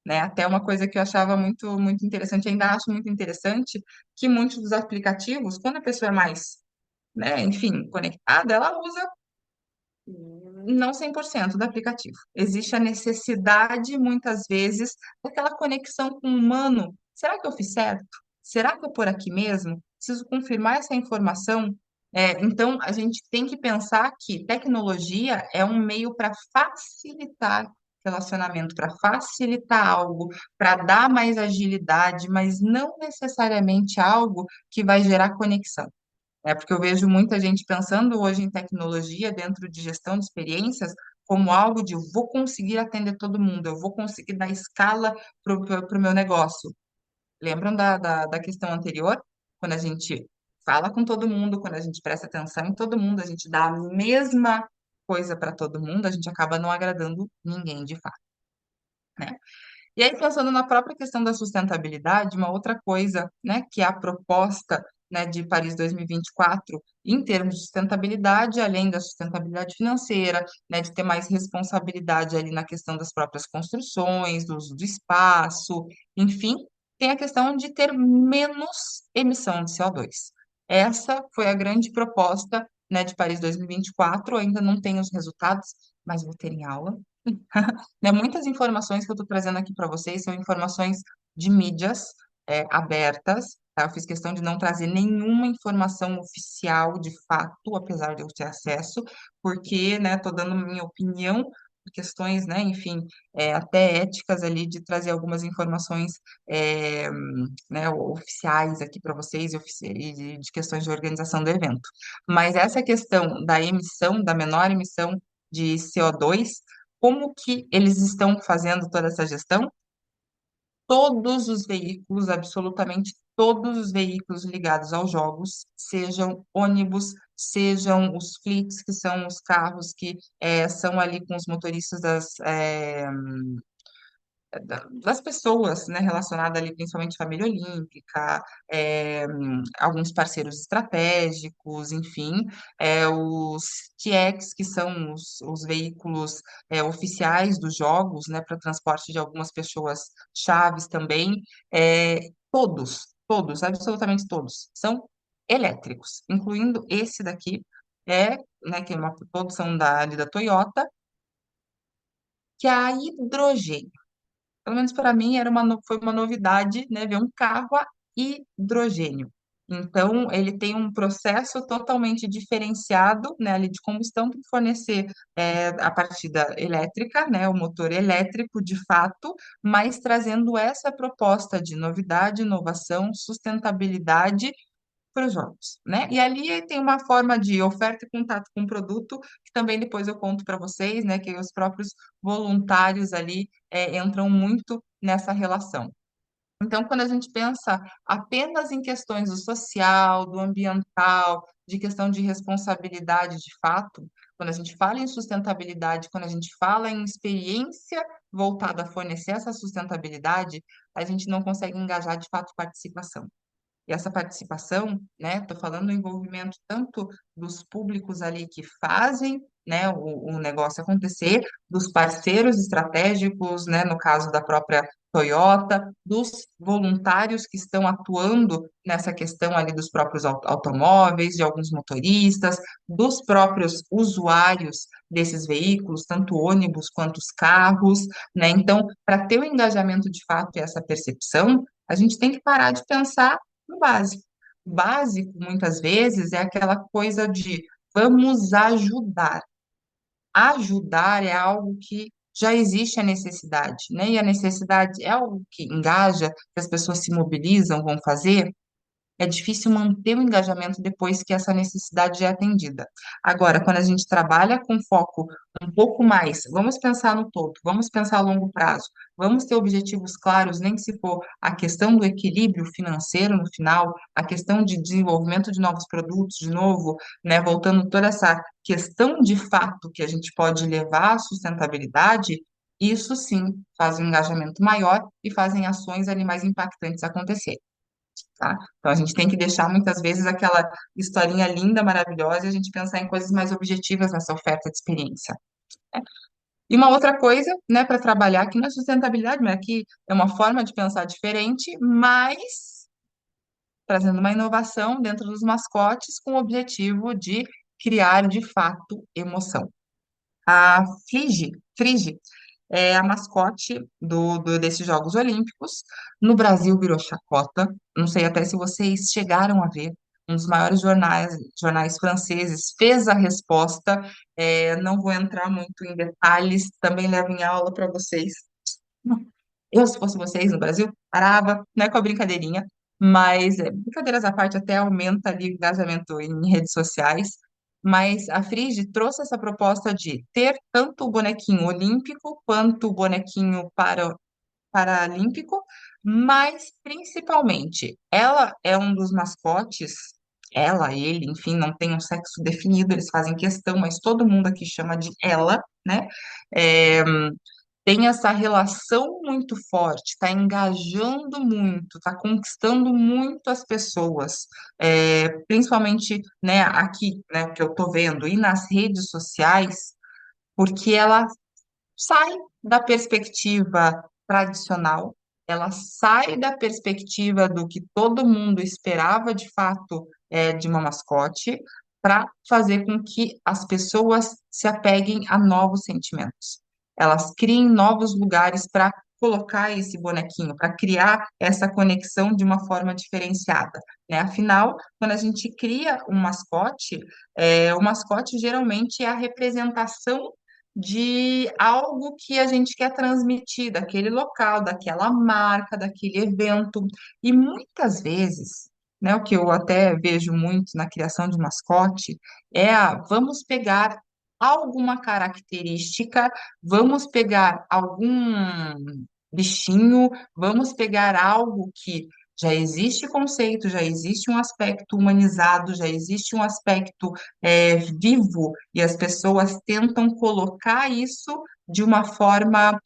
A: né? Até uma coisa que eu achava muito interessante, ainda acho muito interessante, que muitos dos aplicativos, quando a pessoa é mais, né, enfim, conectada, ela usa não 100% do aplicativo. Existe a necessidade, muitas vezes, daquela conexão com o humano. Será que eu fiz certo? Será que é por aqui mesmo? Preciso confirmar essa informação. Então, a gente tem que pensar que tecnologia é um meio para facilitar relacionamento, para facilitar algo, para dar mais agilidade, mas não necessariamente algo que vai gerar conexão. Porque eu vejo muita gente pensando hoje em tecnologia dentro de gestão de experiências como algo de vou conseguir atender todo mundo, eu vou conseguir dar escala para o meu negócio. Lembram da questão anterior? Quando a gente fala com todo mundo, quando a gente presta atenção em todo mundo, a gente dá a mesma coisa para todo mundo, a gente acaba não agradando ninguém de fato, né? E aí, pensando na própria questão da sustentabilidade, uma outra coisa, né, que é a proposta, né, de Paris 2024, em termos de sustentabilidade, além da sustentabilidade financeira, né, de ter mais responsabilidade ali na questão das próprias construções, do uso do espaço, enfim, tem a questão de ter menos emissão de CO2. Essa foi a grande proposta, né, de Paris 2024, ainda não tenho os resultados, mas vou ter em aula, né? Muitas informações que eu estou trazendo aqui para vocês são informações de mídias abertas, tá? Eu fiz questão de não trazer nenhuma informação oficial de fato, apesar de eu ter acesso, porque, né, estou dando minha opinião por questões, né, enfim, até éticas ali de trazer algumas informações, é, né, oficiais aqui para vocês e de questões de organização do evento. Mas essa questão da emissão, da menor emissão de CO2, como que eles estão fazendo toda essa gestão? Todos os veículos, absolutamente todos os veículos ligados aos jogos, sejam ônibus, sejam os fleets, que são os carros que são ali com os motoristas das pessoas, né, relacionadas ali principalmente à família olímpica, alguns parceiros estratégicos, enfim, os TX, que são os veículos oficiais dos jogos, né, para transporte de algumas pessoas chaves também, todos, absolutamente todos, são elétricos, incluindo esse daqui, né, que é uma produção ali da Toyota, que é a hidrogênio. Pelo menos para mim foi uma novidade, né, ver um carro a hidrogênio. Então, ele tem um processo totalmente diferenciado, né, ali de combustão para fornecer a partida elétrica, né, o motor elétrico de fato, mas trazendo essa proposta de novidade, inovação, sustentabilidade para os jogos, né? E ali tem uma forma de oferta e contato com o produto, que também depois eu conto para vocês, né? Que os próprios voluntários ali entram muito nessa relação. Então, quando a gente pensa apenas em questões do social, do ambiental, de questão de responsabilidade de fato, quando a gente fala em sustentabilidade, quando a gente fala em experiência voltada a fornecer essa sustentabilidade, a gente não consegue engajar de fato participação. E essa participação, né, estou falando do envolvimento tanto dos públicos ali que fazem, né, o negócio acontecer, dos parceiros estratégicos, né, no caso da própria Toyota, dos voluntários que estão atuando nessa questão ali dos próprios automóveis, de alguns motoristas, dos próprios usuários desses veículos, tanto ônibus quanto os carros, né? Então, para ter o engajamento de fato e essa percepção, a gente tem que parar de pensar no básico. O básico, muitas vezes, é aquela coisa de vamos ajudar. Ajudar é algo que já existe a necessidade, né? E a necessidade é algo que engaja, que as pessoas se mobilizam, vão fazer. é difícil manter o engajamento depois que essa necessidade é atendida. Agora, quando a gente trabalha com foco um pouco mais, vamos pensar no todo, vamos pensar a longo prazo, vamos ter objetivos claros, nem que se for a questão do equilíbrio financeiro no final, a questão de desenvolvimento de novos produtos, de novo, né, voltando toda essa questão de fato que a gente pode levar à sustentabilidade, isso sim faz um engajamento maior e fazem ações ali mais impactantes acontecer, tá? Então a gente tem que deixar muitas vezes aquela historinha linda, maravilhosa, e a gente pensar em coisas mais objetivas nessa oferta de experiência. E uma outra coisa, né, para trabalhar aqui na sustentabilidade, mas aqui é uma forma de pensar diferente, mas trazendo uma inovação dentro dos mascotes com o objetivo de criar de fato emoção. A Frigi é a mascote desses Jogos Olímpicos. No Brasil virou chacota. Não sei até se vocês chegaram a ver. Um dos maiores jornais franceses fez a resposta. Não vou entrar muito em detalhes, também levo em aula para vocês. Eu, se fosse vocês no Brasil, parava, não é com a brincadeirinha, mas brincadeiras à parte até aumenta ali o engajamento em redes sociais. Mas a Frige trouxe essa proposta de ter tanto o bonequinho olímpico quanto o bonequinho paralímpico, mas principalmente ela é um dos mascotes, ela, ele, enfim, não tem um sexo definido, eles fazem questão, mas todo mundo aqui chama de ela, né? É, tem essa relação muito forte, está engajando muito, está conquistando muito as pessoas, principalmente, né, aqui, né, que eu estou vendo, e nas redes sociais, porque ela sai da perspectiva tradicional, ela sai da perspectiva do que todo mundo esperava de fato de uma mascote, para fazer com que as pessoas se apeguem a novos sentimentos. Elas criem novos lugares para colocar esse bonequinho, para criar essa conexão de uma forma diferenciada, né? Afinal, quando a gente cria um mascote, o mascote geralmente é a representação de algo que a gente quer transmitir daquele local, daquela marca, daquele evento. E muitas vezes, né, o que eu até vejo muito na criação de mascote vamos pegar alguma característica, vamos pegar algum bichinho, vamos pegar algo que já existe conceito, já existe um aspecto humanizado, já existe um aspecto vivo, e as pessoas tentam colocar isso de uma forma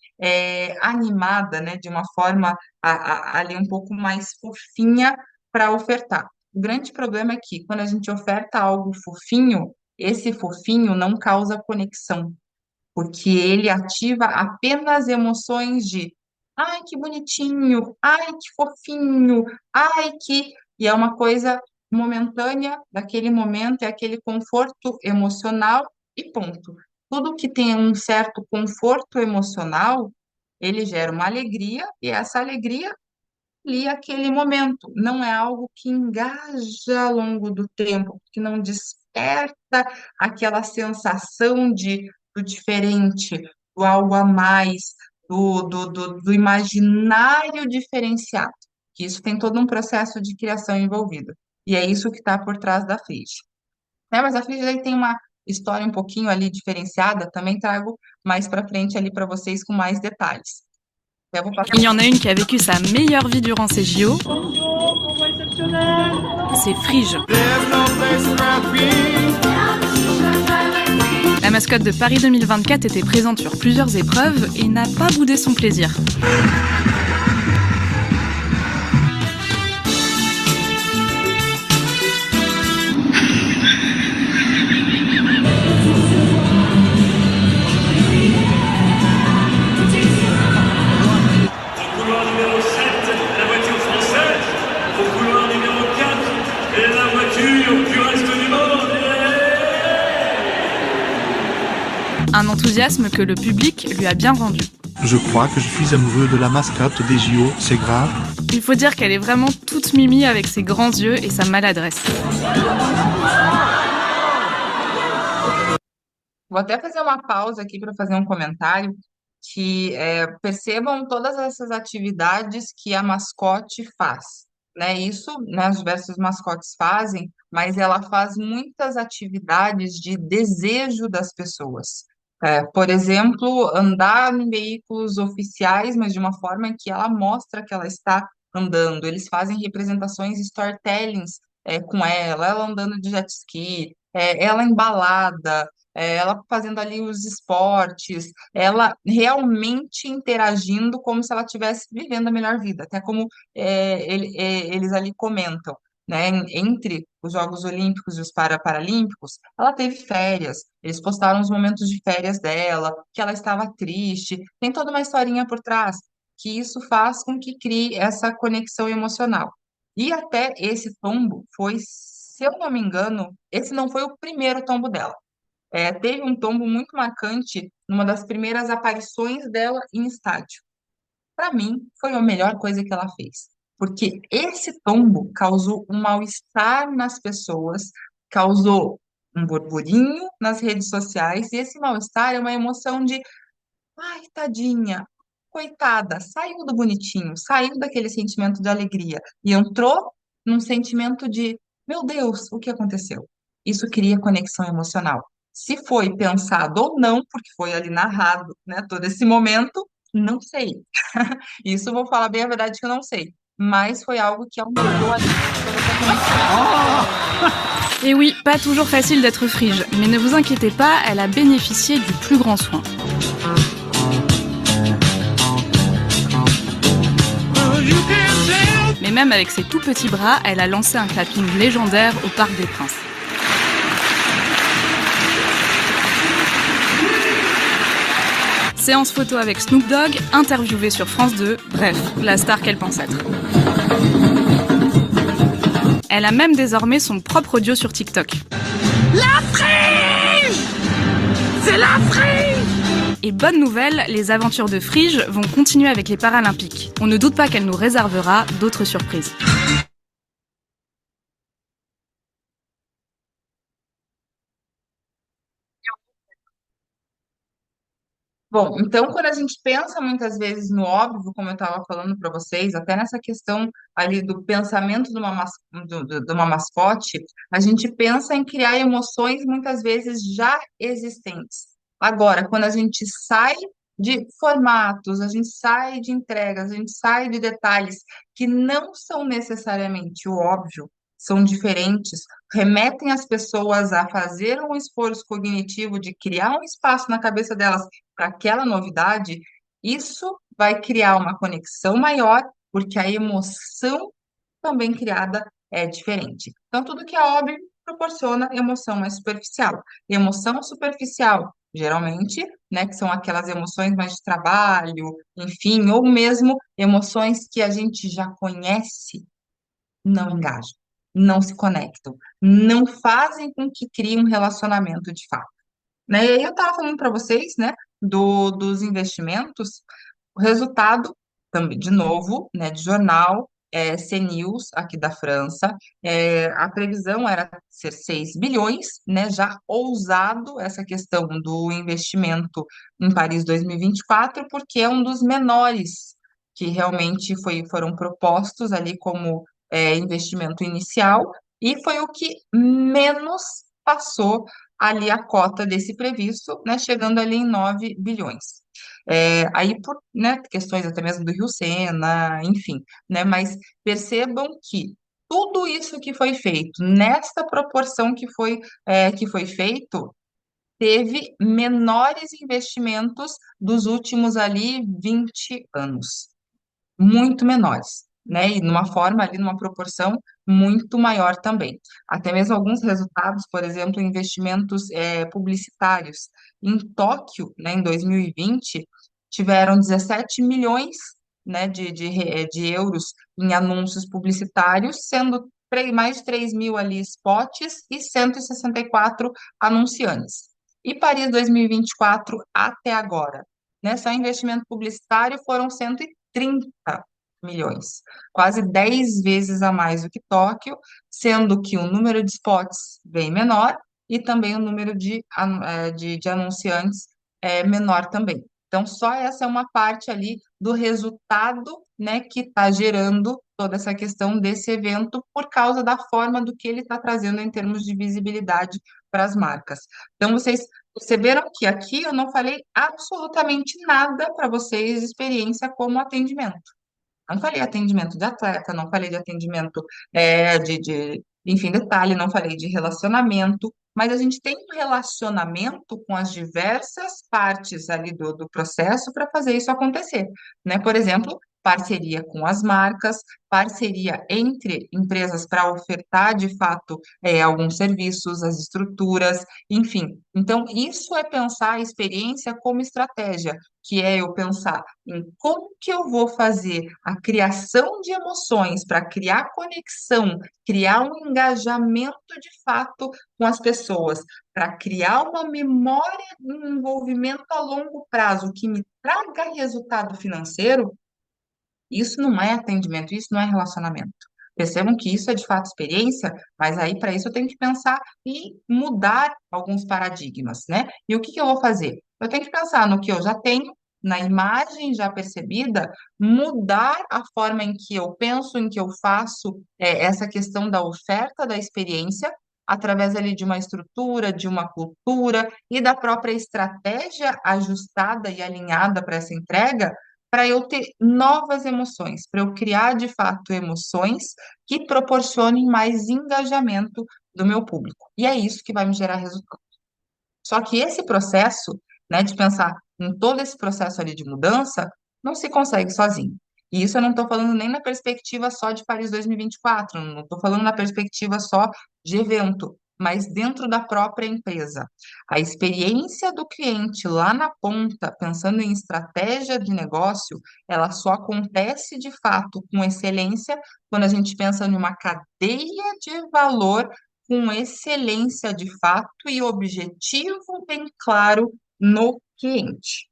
A: animada, né? De uma forma ali um pouco mais fofinha para ofertar. O grande problema é que quando a gente oferta algo fofinho, esse fofinho não causa conexão, porque ele ativa apenas emoções de ai, que bonitinho, ai, que fofinho, ai, que. E é uma coisa momentânea daquele momento, é aquele conforto emocional e ponto. Tudo que tem um certo conforto emocional, ele gera uma alegria, e essa alegria ali aquele momento. Não é algo que engaja ao longo do tempo, que não desperta aquela sensação do diferente, do algo a mais, do imaginário diferenciado. Que isso tem todo um processo de criação envolvido. E é isso que está por trás da Frige. Né? Mas a Frige aí tem uma história um pouquinho ali diferenciada, também trago mais para frente ali para vocês com mais detalhes. Eu vou passar.
B: Il y en a une qui a vécu sa meilleure vie durant ces JO, c'est Frige. La mascotte de Paris 2024 était présente sur plusieurs épreuves et n'a pas boudé son plaisir.
C: Au couloir numéro 7, la voiture française. Au couloir numéro 4, et la voiture du reste du monde.
B: Un enthousiasme que le public lui a bien rendu.
D: Je crois que je suis amoureux de la mascotte des JO, c'est grave.
B: Il faut dire qu'elle est vraiment toute mimi avec ses grands yeux et sa maladresse.
A: Vou até fazer uma pausa aqui para fazer um comentário que percebam todas essas atividades que a mascote faz, né? Isso, né, os diversos mascotes fazem, mas ela faz muitas atividades de desejo das pessoas. Por exemplo, andar em veículos oficiais, mas de uma forma em que ela mostra que ela está andando. Eles fazem representações, storytellings, com ela andando de jet ski, ela embalada, ela fazendo ali os esportes, ela realmente interagindo como se ela estivesse vivendo a melhor vida, até como eles ali comentam, né, entre os Jogos Olímpicos e os Paralímpicos, ela teve férias, eles postaram os momentos de férias dela, que ela estava triste, tem toda uma historinha por trás, que isso faz com que crie essa conexão emocional. E até esse tombo foi, se eu não me engano, esse não foi o primeiro tombo dela. Teve um tombo muito marcante numa das primeiras aparições dela em estádio. Para mim, foi a melhor coisa que ela fez, porque esse tombo causou um mal-estar nas pessoas, causou um burburinho nas redes sociais, e esse mal-estar é uma emoção de, ai, tadinha, coitada, saiu do bonitinho, saiu daquele sentimento de alegria e entrou num sentimento de, meu Deus, o que aconteceu? Isso cria conexão emocional. Se foi pensado ou não, porque foi ali narrado, né, todo esse momento, não sei. Isso eu vou falar bem a verdade que eu não sei. Mas foi algo que aumentou ali toda essa conexão.
B: Et oui, pas toujours facile d'être frige, mais ne vous inquiétez pas, elle a bénéficié du plus grand soin. Mais même avec ses tout petits bras, elle a lancé un clapping légendaire au Parc des Princes. Séance photo avec Snoop Dogg, interviewée sur France 2, bref, la star qu'elle pense être. Elle a même désormais son propre audio sur TikTok. La Frige! C'est la Frige! Et bonne nouvelle, les aventures de Frige vont continuer avec les Paralympiques. On ne doute pas qu'elle nous réservera d'autres surprises.
A: Bom, então quando a gente pensa muitas vezes no óbvio, como eu estava falando para vocês, até nessa questão ali do pensamento de uma mascote, a gente pensa em criar emoções muitas vezes já existentes. Agora, quando a gente sai de formatos, a gente sai de entregas, a gente sai de detalhes que não são necessariamente o óbvio, são diferentes, remetem as pessoas a fazer um esforço cognitivo de criar um espaço na cabeça delas para aquela novidade, isso vai criar uma conexão maior, porque a emoção também criada é diferente. Então, tudo que é óbvio proporciona emoção mais superficial. E emoção superficial, geralmente, né, que são aquelas emoções mais de trabalho, enfim, ou mesmo emoções que a gente já conhece, não engajam, não se conectam, não fazem com que crie um relacionamento de fato, né? E aí eu estava falando para vocês, né, dos investimentos, o resultado, também, de novo, né, de jornal, CNews, aqui da França, a previsão era ser 6 bilhões, né, já ousado essa questão do investimento em Paris 2024, porque é um dos menores que realmente foram propostos ali como investimento inicial, e foi o que menos passou ali a cota desse previsto, né, chegando ali em 9 bilhões. Aí por, né, questões até mesmo do Rio Sena, enfim, né, mas percebam que tudo isso que foi feito, nesta proporção que foi feito, teve menores investimentos dos últimos ali 20 anos, muito menores, né? E numa forma ali, numa proporção muito maior também. Até mesmo alguns resultados, por exemplo, investimentos publicitários. Em Tóquio, né, em 2020, tiveram 17 milhões, né, de euros em anúncios publicitários, sendo mais de 3 mil ali spots e 164 anunciantes. E Paris 2024 até agora, né? Só investimento publicitário foram 130 milhões, quase 10 vezes a mais do que Tóquio, sendo que o número de spots bem menor e também o número de anunciantes é menor também. Então, só essa é uma parte ali do resultado, né, que está gerando toda essa questão desse evento por causa da forma do que ele está trazendo em termos de visibilidade para as marcas. Então, vocês perceberam que aqui eu não falei absolutamente nada para vocês de experiência como atendimento. Não falei atendimento de atleta, não falei de atendimento enfim, detalhe, não falei de relacionamento, mas a gente tem um relacionamento com as diversas partes ali do processo para fazer isso acontecer, né? Por exemplo, parceria com as marcas, parceria entre empresas para ofertar de fato alguns serviços, as estruturas, enfim. Então, isso é pensar a experiência como estratégia, que é eu pensar em como que eu vou fazer a criação de emoções para criar conexão, criar um engajamento de fato com as pessoas, para criar uma memória de um envolvimento a longo prazo que me traga resultado financeiro. Isso não é atendimento, isso não é relacionamento. Percebam que isso é de fato experiência, mas aí para isso eu tenho que pensar e mudar alguns paradigmas, né? E o que que eu vou fazer? Eu tenho que pensar no que eu já tenho, na imagem já percebida, mudar a forma em que eu penso, em que eu faço essa questão da oferta da experiência, através ali de uma estrutura, de uma cultura e da própria estratégia ajustada e alinhada para essa entrega para eu ter novas emoções, para eu criar de fato emoções que proporcionem mais engajamento do meu público. E é isso que vai me gerar resultado. Só que esse processo, né, de pensar em todo esse processo ali de mudança, não se consegue sozinho. E isso eu não estou falando nem na perspectiva só de Paris 2024, não estou falando na perspectiva só de evento, mas dentro da própria empresa. A experiência do cliente lá na ponta, pensando em estratégia de negócio, ela só acontece de fato com excelência quando a gente pensa em uma cadeia de valor com excelência de fato e objetivo bem claro no cliente.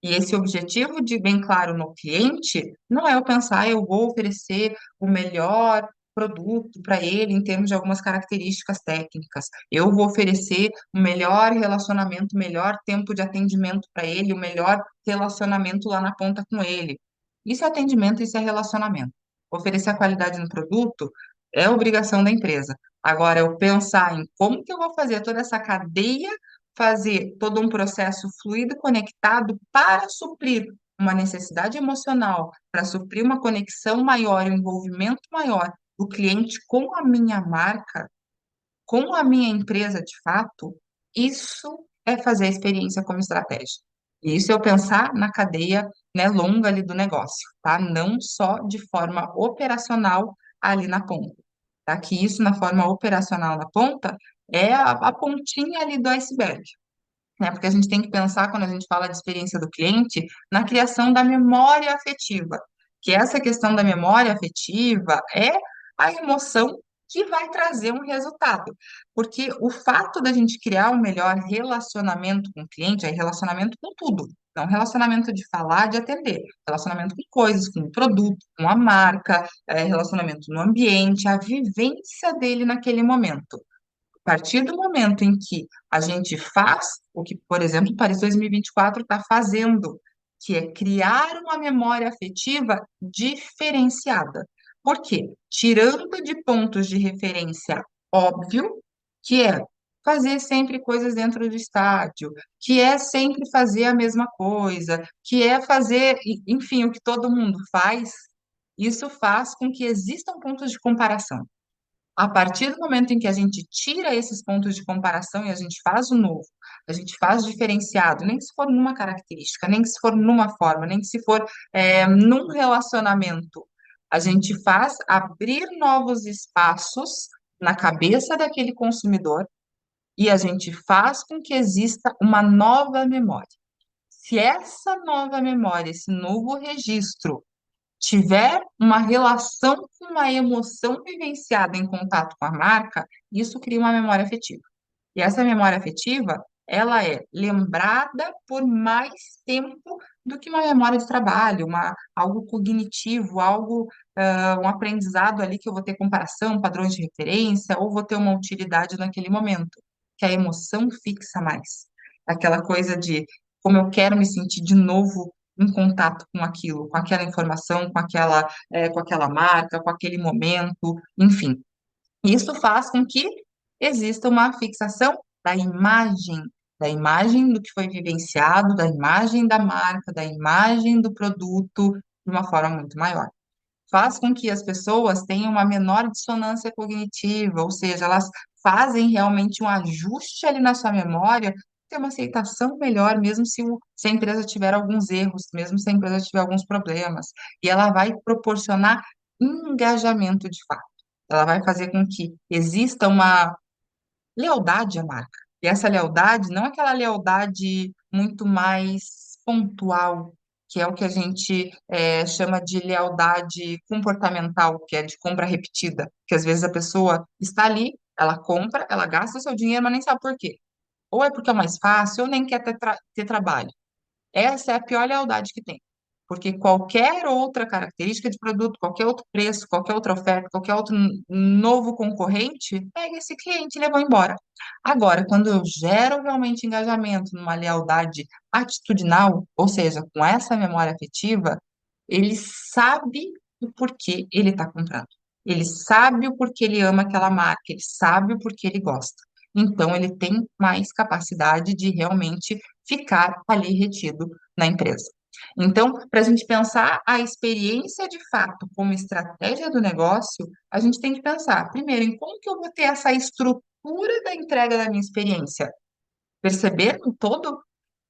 A: E esse objetivo de bem claro no cliente não é eu pensar, eu vou oferecer o melhor produto para ele em termos de algumas características técnicas. Eu vou oferecer o melhor relacionamento, o melhor tempo de atendimento para ele, o melhor relacionamento lá na ponta com ele. Isso é atendimento, isso é relacionamento. Oferecer a qualidade no produto é obrigação da empresa. Agora, eu pensar em como que eu vou fazer toda essa cadeia fazer todo um processo fluido e conectado para suprir uma necessidade emocional, para suprir uma conexão maior, um envolvimento maior do cliente com a minha marca, com a minha empresa de fato, isso é fazer a experiência como estratégia. E isso é eu pensar na cadeia, né, longa ali do negócio, tá? Não só de forma operacional ali na ponta, tá? Que isso na forma operacional na ponta é a pontinha ali do iceberg, né? Porque a gente tem que pensar, quando a gente fala de experiência do cliente, na criação da memória afetiva, que essa questão da memória afetiva é a emoção que vai trazer um resultado. Porque o fato da gente criar um melhor relacionamento com o cliente é relacionamento com tudo. Não relacionamento de falar, de atender, relacionamento com coisas, com o produto, com a marca, relacionamento no ambiente, a vivência dele naquele momento. A partir do momento em que a gente faz o que, por exemplo, Paris 2024 está fazendo, que é criar uma memória afetiva diferenciada. Por quê? Tirando de pontos de referência óbvio, que é fazer sempre coisas dentro do estádio, que é sempre fazer a mesma coisa, que é fazer, enfim, o que todo mundo faz, isso faz com que existam pontos de comparação. A partir do momento em que a gente tira esses pontos de comparação e a gente faz o novo, a gente faz diferenciado, nem que se for numa característica, nem que se for numa forma, nem que se for num relacionamento, a gente faz abrir novos espaços na cabeça daquele consumidor e a gente faz com que exista uma nova memória. Se essa nova memória, esse novo registro, tiver uma relação com uma emoção vivenciada em contato com a marca, isso cria uma memória afetiva. E essa memória afetiva, ela é lembrada por mais tempo do que uma memória de trabalho, algo cognitivo, um aprendizado ali que eu vou ter comparação, padrões de referência, ou vou ter uma utilidade naquele momento, que a emoção fixa mais. Aquela coisa de como eu quero me sentir de novo em contato com aquilo, com aquela informação, com aquela marca, com aquele momento, enfim. Isso faz com que exista uma fixação da imagem do que foi vivenciado, da imagem da marca, da imagem do produto, de uma forma muito maior. Faz com que as pessoas tenham uma menor dissonância cognitiva, ou seja, elas fazem realmente um ajuste ali na sua memória, ter uma aceitação melhor, mesmo se a empresa tiver alguns erros, mesmo se a empresa tiver alguns problemas, e ela vai proporcionar engajamento de fato. Ela vai fazer com que exista uma lealdade à marca. E essa lealdade não é aquela lealdade muito mais pontual, que é o que a gente chama de lealdade comportamental, que é de compra repetida, que às vezes a pessoa está ali, ela compra, ela gasta o seu dinheiro, mas nem sabe por quê. Ou é porque é mais fácil, ou nem quer ter trabalho. Essa é a pior lealdade que tem. Porque qualquer outra característica de produto, qualquer outro preço, qualquer outra oferta, qualquer outro novo concorrente, pega esse cliente e leva embora. Agora, quando eu gero realmente engajamento numa lealdade atitudinal, ou seja, com essa memória afetiva, ele sabe o porquê ele está comprando. Ele sabe o porquê ele ama aquela marca, ele sabe o porquê ele gosta. Então, ele tem mais capacidade de realmente ficar ali retido na empresa. Então, para a gente pensar a experiência de fato como estratégia do negócio, a gente tem que pensar, primeiro, em como que eu vou ter essa estrutura da entrega da minha experiência. Perceber no todo,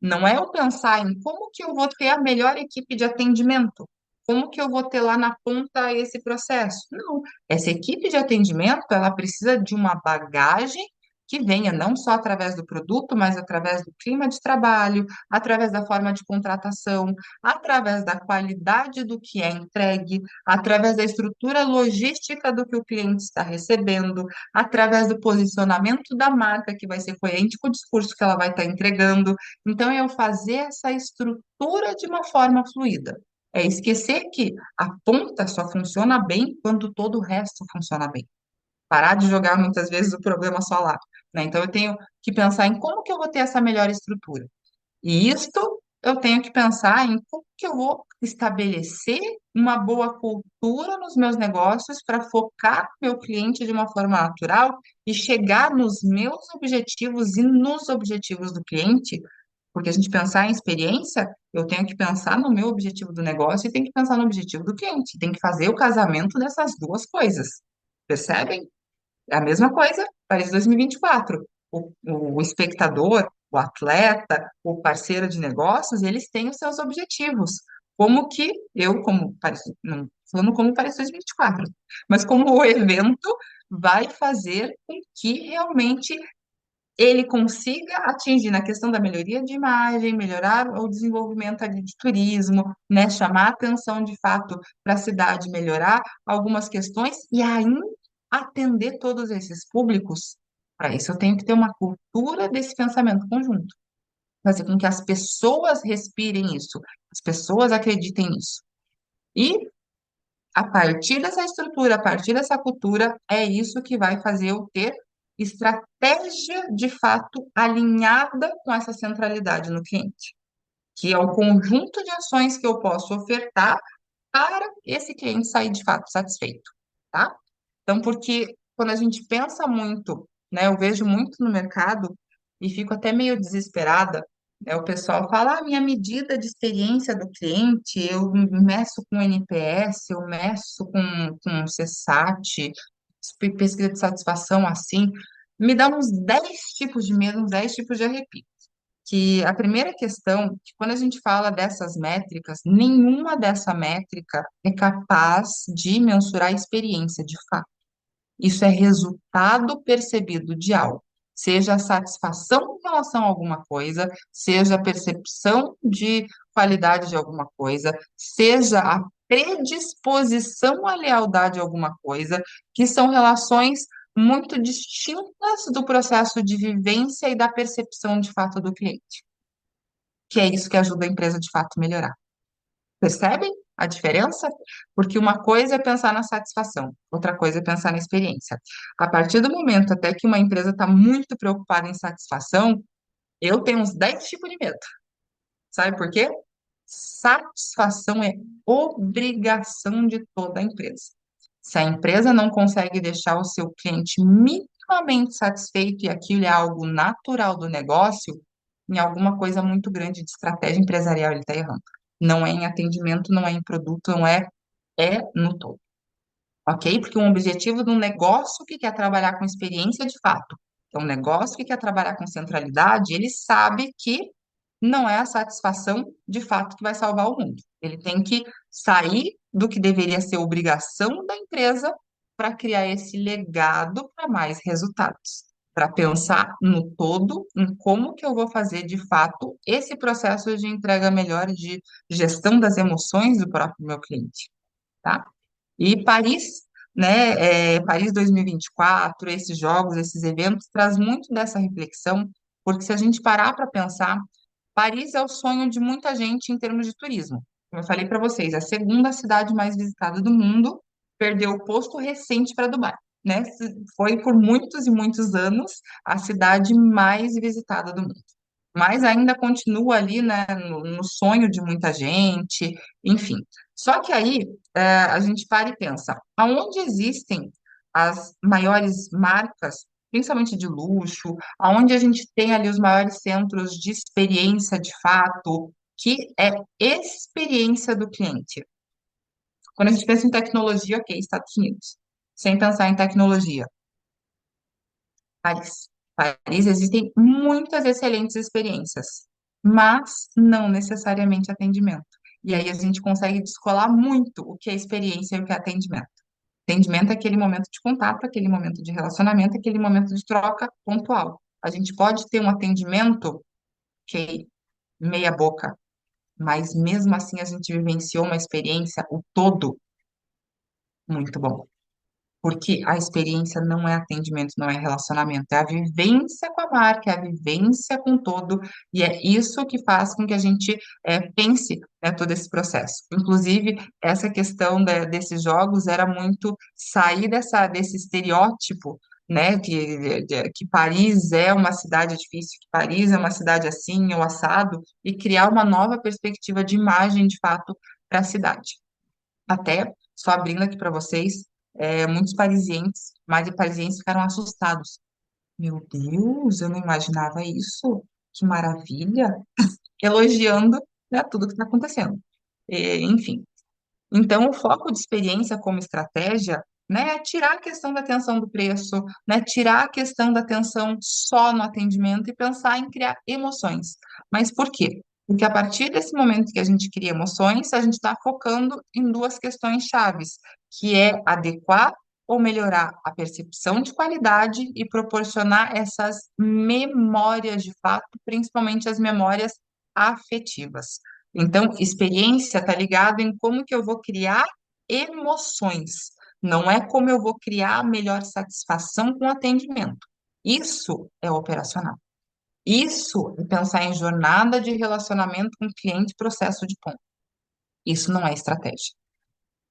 A: não é eu pensar em como que eu vou ter a melhor equipe de atendimento, como que eu vou ter lá na ponta esse processo. Não, essa equipe de atendimento, ela precisa de uma bagagem que venha não só através do produto, mas através do clima de trabalho, através da forma de contratação, através da qualidade do que é entregue, através da estrutura logística do que o cliente está recebendo, através do posicionamento da marca, que vai ser coerente com o discurso que ela vai estar entregando. Então, é eu fazer essa estrutura de uma forma fluida. É esquecer que a ponta só funciona bem quando todo o resto funciona bem. Parar de jogar muitas vezes o problema só lá, né? Então, eu tenho que pensar em como que eu vou ter essa melhor estrutura. E isto eu tenho que pensar em como que eu vou estabelecer uma boa cultura nos meus negócios para focar no meu cliente de uma forma natural e chegar nos meus objetivos e nos objetivos do cliente, porque a gente pensar em experiência, eu tenho que pensar no meu objetivo do negócio e tenho que pensar no objetivo do cliente, tem que fazer o casamento dessas duas coisas. Percebem? É a mesma coisa, Paris 2024. O espectador, o atleta, o parceiro de negócios, eles têm os seus objetivos. Como que eu, como Paris, não falando como Paris 2024, mas como o evento vai fazer com que realmente ele consiga atingir na questão da melhoria de imagem, melhorar o desenvolvimento ali de turismo, né, chamar atenção de fato para a cidade, melhorar algumas questões e ainda atender todos esses públicos. Para isso, eu tenho que ter uma cultura desse pensamento conjunto, fazer com que as pessoas respirem isso, as pessoas acreditem nisso. E a partir dessa estrutura, a partir dessa cultura, é isso que vai fazer eu ter estratégia de fato alinhada com essa centralidade no cliente, que é o conjunto de ações que eu posso ofertar para esse cliente sair de fato satisfeito, tá? Então, porque quando a gente pensa muito, né, eu vejo muito no mercado e fico até meio desesperada, né, o pessoal fala, minha medida de experiência do cliente, eu meço com NPS, eu meço com CSAT, pesquisa de satisfação assim, me dá uns 10 tipos de medo, uns 10 tipos de arrepio. Que a primeira questão, que quando a gente fala dessas métricas, nenhuma dessa métrica é capaz de mensurar a experiência de fato. Isso é resultado percebido de algo, seja a satisfação em relação a alguma coisa, seja a percepção de qualidade de alguma coisa, seja a predisposição à lealdade a alguma coisa, que são relações muito distintas do processo de vivência e da percepção de fato do cliente, que é isso que ajuda a empresa de fato a melhorar. Percebem a diferença? Porque uma coisa é pensar na satisfação, outra coisa é pensar na experiência. A partir do momento até que uma empresa está muito preocupada em satisfação, eu tenho uns 10 tipos de medo. Sabe por quê? Satisfação é obrigação de toda a empresa. Se a empresa não consegue deixar o seu cliente minimamente satisfeito e aquilo é algo natural do negócio, em alguma coisa muito grande de estratégia empresarial ele está errando. Não é em atendimento, não é em produto, não é, é no todo. Ok? Porque um objetivo de um negócio que quer trabalhar com experiência de fato, é um negócio que quer trabalhar com centralidade, ele sabe que não é a satisfação de fato que vai salvar o mundo. Ele tem que sair do que deveria ser obrigação da empresa para criar esse legado para mais resultados, para pensar no todo, em como que eu vou fazer de fato esse processo de entrega melhor de gestão das emoções do próprio meu cliente, tá? E Paris, né, Paris 2024, esses jogos, esses eventos, traz muito dessa reflexão, porque se a gente parar para pensar, Paris é o sonho de muita gente em termos de turismo. Como eu falei para vocês, a segunda cidade mais visitada do mundo, perdeu o posto recente para Dubai, né? Foi por muitos e muitos anos a cidade mais visitada do mundo. Mas ainda continua ali, né, no sonho de muita gente, enfim. Só que aí a gente para e pensa, aonde existem as maiores marcas, principalmente de luxo, aonde a gente tem ali os maiores centros de experiência de fato, que é experiência do cliente. Quando a gente pensa em tecnologia, ok, Estados Unidos. Sem pensar em tecnologia, Paris. Paris existem muitas excelentes experiências, mas não necessariamente atendimento. E aí a gente consegue descolar muito o que é experiência e o que é atendimento. Atendimento é aquele momento de contato, aquele momento de relacionamento, aquele momento de troca pontual. A gente pode ter um atendimento que meia boca, mas mesmo assim a gente vivenciou uma experiência, o todo, muito bom. Porque a experiência não é atendimento, não é relacionamento, é a vivência com a marca, é a vivência com todo, e é isso que faz com que a gente pense, né, todo esse processo. Inclusive, essa questão desses jogos era muito sair desse estereótipo, né, que Paris é uma cidade difícil, que Paris é uma cidade assim, ou assado, e criar uma nova perspectiva de imagem, de fato, para a cidade. Até, só abrindo aqui para vocês, muitos parisienses, mais de parisienses ficaram assustados. Meu Deus, eu não imaginava isso. Que maravilha! Elogiando, né, tudo que está acontecendo. Enfim, então o foco de experiência como estratégia, né, é tirar a questão da atenção do preço, né, tirar a questão da atenção só no atendimento e pensar em criar emoções. Mas por quê? Porque a partir desse momento que a gente cria emoções, a gente está focando em duas questões chaves, que é adequar ou melhorar a percepção de qualidade e proporcionar essas memórias de fato, principalmente as memórias afetivas. Então, experiência está ligado em como que eu vou criar emoções, não é como eu vou criar a melhor satisfação com o atendimento. Isso é operacional. Isso é pensar em jornada de relacionamento com cliente e processo de ponta. Isso não é estratégia,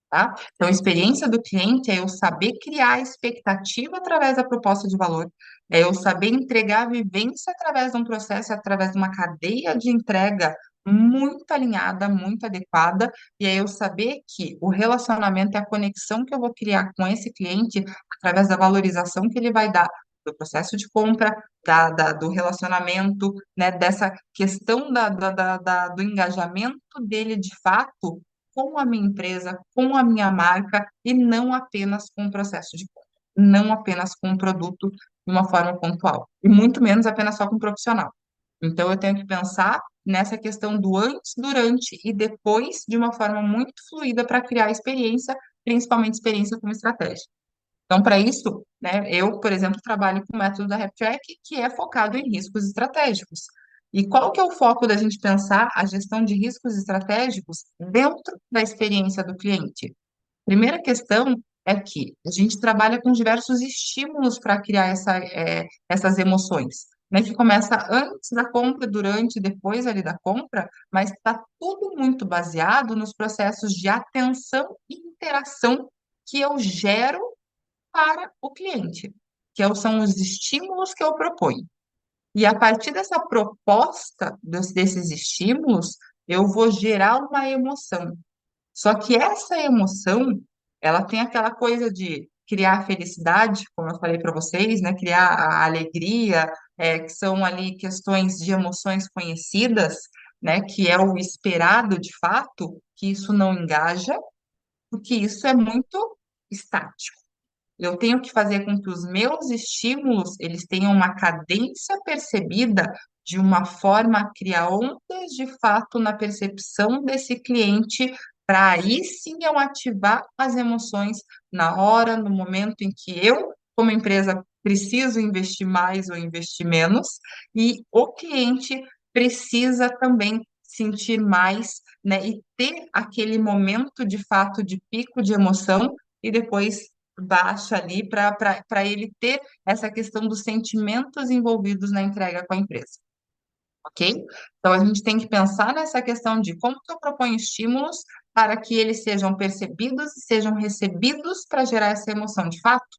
A: tá? Então, a experiência do cliente é eu saber criar expectativa através da proposta de valor, é eu saber entregar a vivência através de um processo, através de uma cadeia de entrega muito alinhada, muito adequada, e é eu saber que o relacionamento é a conexão que eu vou criar com esse cliente através da valorização que ele vai dar do processo de compra, do relacionamento, né, dessa questão do engajamento dele de fato com a minha empresa, com a minha marca e não apenas com o processo de compra, não apenas com o produto de uma forma pontual, e muito menos apenas só com o profissional. Então, eu tenho que pensar nessa questão do antes, durante e depois de uma forma muito fluida para criar experiência, principalmente experiência como estratégia. Então, para isso, né, eu, por exemplo, trabalho com o método da RepTrack, que é focado em riscos estratégicos. E qual que é o foco da gente pensar a gestão de riscos estratégicos dentro da experiência do cliente? Primeira questão é que a gente trabalha com diversos estímulos para criar essas emoções, né, que começa antes da compra, durante e depois ali da compra, mas está tudo muito baseado nos processos de atenção e interação que eu gero para o cliente, são os estímulos que eu proponho. E a partir dessa proposta desses estímulos, eu vou gerar uma emoção. Só que essa emoção, ela tem aquela coisa de criar felicidade, como eu falei para vocês, né? Criar a alegria, que são ali questões de emoções conhecidas, né? Que é o esperado de fato, que isso não engaja, porque isso é muito estático. Eu tenho que fazer com que os meus estímulos, eles tenham uma cadência percebida de uma forma a criar ondas de fato na percepção desse cliente, para aí sim eu ativar as emoções na hora, no momento em que eu, como empresa, preciso investir mais ou investir menos, e o cliente precisa também sentir mais, né, e ter aquele momento de fato de pico de emoção e depois baixa ali para ele ter essa questão dos sentimentos envolvidos na entrega com a empresa, ok? Então a gente tem que pensar nessa questão de como que eu proponho estímulos para que eles sejam percebidos e sejam recebidos para gerar essa emoção de fato.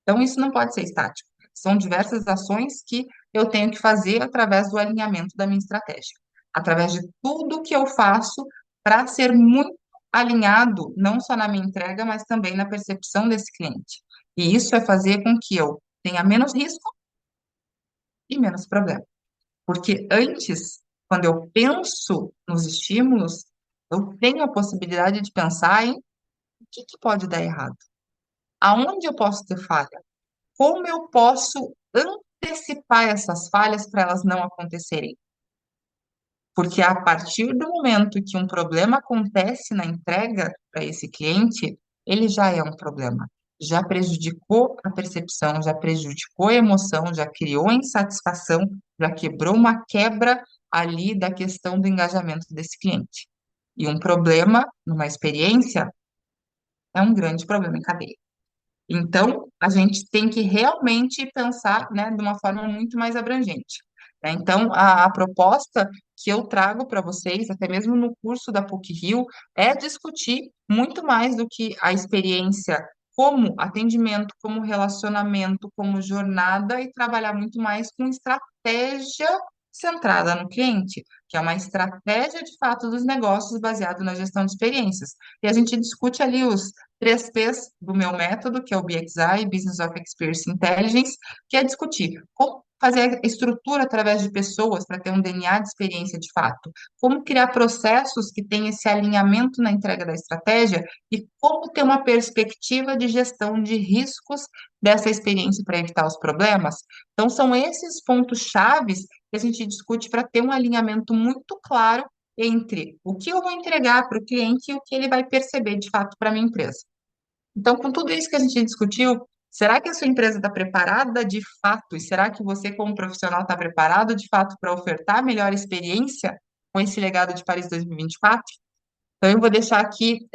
A: Então isso não pode ser estático. São diversas ações que eu tenho que fazer através do alinhamento da minha estratégia, através de tudo que eu faço para ser muito alinhado, não só na minha entrega, mas também na percepção desse cliente. E isso é fazer com que eu tenha menos risco e menos problema. Porque antes, quando eu penso nos estímulos, eu tenho a possibilidade de pensar em o que pode dar errado, aonde eu posso ter falha, como eu posso antecipar essas falhas para elas não acontecerem. Porque a partir do momento que um problema acontece na entrega para esse cliente, ele já é um problema. Já prejudicou a percepção, já prejudicou a emoção, já criou insatisfação, já quebrou uma quebra ali da questão do engajamento desse cliente. E um problema, numa experiência, é um grande problema em cadeia. Então, a gente tem que realmente pensar, né, de uma forma muito mais abrangente, né? Então, a proposta que eu trago para vocês, até mesmo no curso da PUC-Rio, é discutir muito mais do que a experiência como atendimento, como relacionamento, como jornada e trabalhar muito mais com estratégia centrada no cliente, que é uma estratégia de fato dos negócios baseado na gestão de experiências. E a gente discute ali os 3Ps do meu método, que é o BXI, Business of Experience Intelligence, que é discutir como fazer a estrutura através de pessoas para ter um DNA de experiência de fato, como criar processos que tenham esse alinhamento na entrega da estratégia e como ter uma perspectiva de gestão de riscos dessa experiência para evitar os problemas. Então, são esses pontos chaves que a gente discute para ter um alinhamento muito claro entre o que eu vou entregar para o cliente e o que ele vai perceber de fato para a minha empresa. Então, com tudo isso que a gente discutiu, será que a sua empresa está preparada de fato? E será que você, como profissional, está preparado de fato para ofertar a melhor experiência com esse legado de Paris 2024? Então, eu vou deixar aqui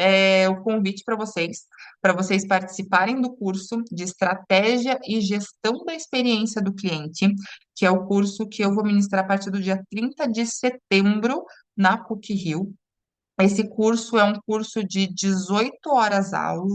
A: o convite para vocês participarem do curso de Estratégia e Gestão da Experiência do Cliente, que é o curso que eu vou ministrar a partir do dia 30 de setembro na PUC-Rio. Esse curso é um curso de 18 horas aula,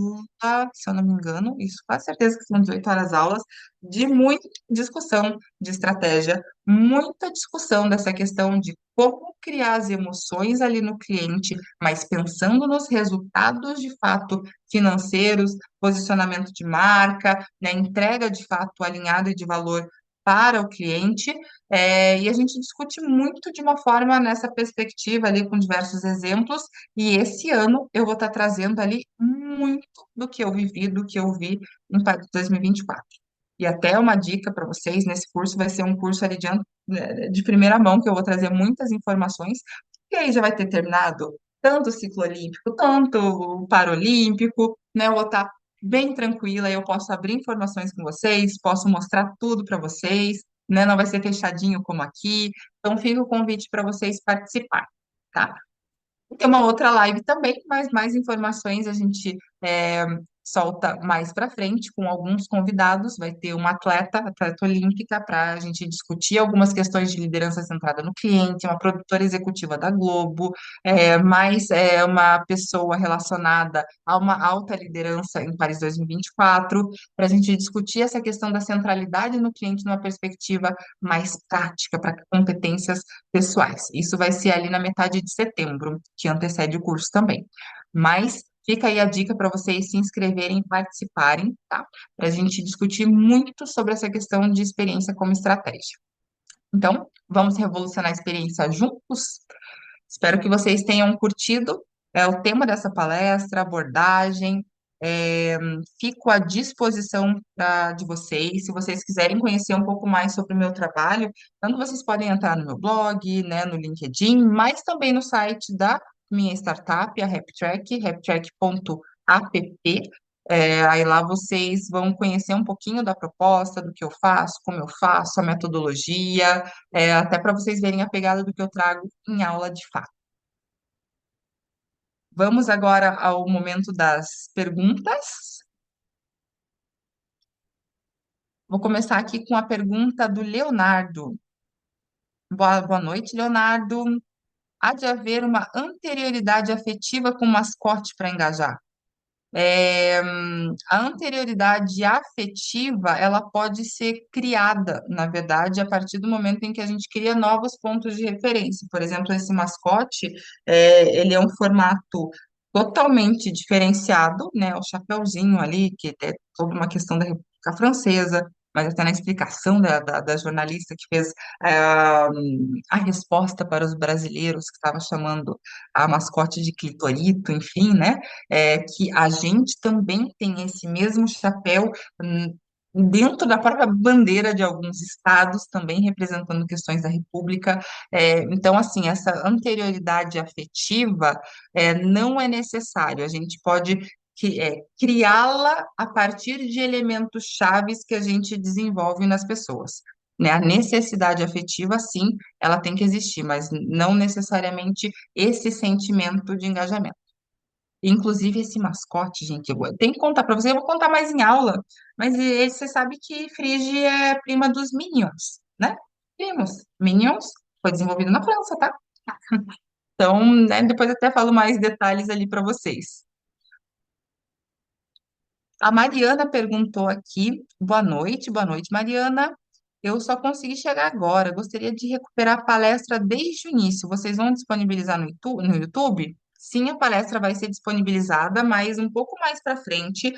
A: se eu não me engano, isso, quase certeza que são 18 horas aulas, de muita discussão de estratégia, muita discussão dessa questão de como criar as emoções ali no cliente, mas pensando nos resultados de fato financeiros, posicionamento de marca, né, entrega de fato alinhada e de valor para o cliente, e a gente discute muito de uma forma nessa perspectiva ali, com diversos exemplos, e esse ano eu vou estar trazendo ali muito do que eu vivi, do que eu vi em Paris 2024. E até uma dica para vocês, nesse curso vai ser um curso ali de primeira mão, que eu vou trazer muitas informações, e aí já vai ter terminado tanto o ciclo olímpico, tanto o paralímpico, né? Eu vou estar bem tranquila, eu posso abrir informações com vocês, posso mostrar tudo para vocês, né? Não vai ser fechadinho como aqui. Então, fica o convite para vocês participarem, tá? Tem uma outra live também, mas mais informações a gente solta mais para frente com alguns convidados. Vai ter uma atleta olímpica, para a gente discutir algumas questões de liderança centrada no cliente, uma produtora executiva da Globo, mais uma pessoa relacionada a uma alta liderança em Paris 2024, para a gente discutir essa questão da centralidade no cliente numa perspectiva mais prática, para competências pessoais. Isso vai ser ali na metade de setembro, que antecede o curso também. Mas fica aí a dica para vocês se inscreverem e participarem, tá? Para a gente discutir muito sobre essa questão de experiência como estratégia. Então, vamos revolucionar a experiência juntos? Espero que vocês tenham curtido o tema dessa palestra, abordagem. Fico à disposição de vocês. Se vocês quiserem conhecer um pouco mais sobre o meu trabalho, tanto vocês podem entrar no meu blog, né, no LinkedIn, mas também no site da minha startup, a RapTrack, raptrack.app. Aí lá vocês vão conhecer um pouquinho da proposta, do que eu faço, como eu faço, a metodologia, até para vocês verem a pegada do que eu trago em aula de fato. Vamos agora ao momento das perguntas. Vou começar aqui com a pergunta do Leonardo. Boa noite, Leonardo. Há de haver uma anterioridade afetiva com o mascote para engajar? A anterioridade afetiva, ela pode ser criada, na verdade, a partir do momento em que a gente cria novos pontos de referência. Por exemplo, esse mascote, ele é um formato totalmente diferenciado, né? O chapeuzinho ali, que é toda uma questão da República Francesa, mas até na explicação da jornalista que fez a resposta para os brasileiros, que estava chamando a mascote de clitorito, enfim, né? Que a gente também tem esse mesmo chapéu dentro da própria bandeira de alguns estados, também representando questões da República. Então, assim, essa anterioridade afetiva não é necessário. A gente pode criá-la a partir de elementos chaves que a gente desenvolve nas pessoas. Né? A necessidade afetiva, sim, ela tem que existir, mas não necessariamente esse sentimento de engajamento. Inclusive esse mascote, gente, eu tenho que contar para você, eu vou contar mais em aula, mas você sabe que Frige é prima dos Minions, né? Primos. Minions foi desenvolvido na França, tá? Então, né, depois eu até falo mais detalhes ali para vocês. A Mariana perguntou aqui, boa noite, Mariana. Eu só consegui chegar agora, gostaria de recuperar a palestra desde o início. Vocês vão disponibilizar no YouTube? Sim, a palestra vai ser disponibilizada, mas um pouco mais para frente.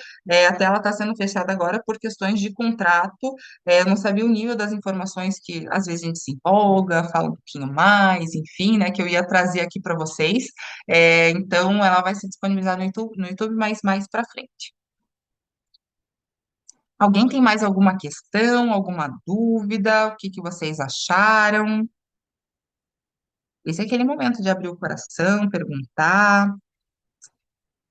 A: A tela está sendo fechada agora por questões de contrato. Eu não sabia o nível das informações que às vezes a gente se empolga, fala um pouquinho mais, enfim, né, que eu ia trazer aqui para vocês. Então, ela vai ser disponibilizada no YouTube, mas mais para frente. Alguém tem mais alguma questão, alguma dúvida? O que que vocês acharam? Esse é aquele momento de abrir o coração, perguntar.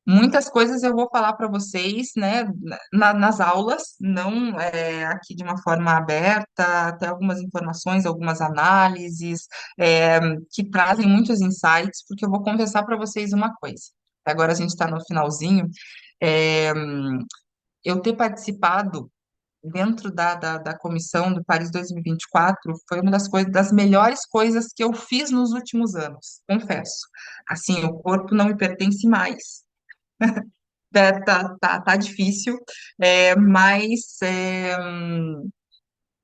A: Muitas coisas eu vou falar para vocês, né, nas aulas, não aqui de uma forma aberta, até algumas informações, algumas análises, que trazem muitos insights, porque eu vou confessar para vocês uma coisa. Agora a gente está no finalzinho. é, eu ter participado dentro da comissão do Paris 2024 foi uma das melhores coisas que eu fiz nos últimos anos, confesso. Assim, o corpo não me pertence mais. Tá difícil, mas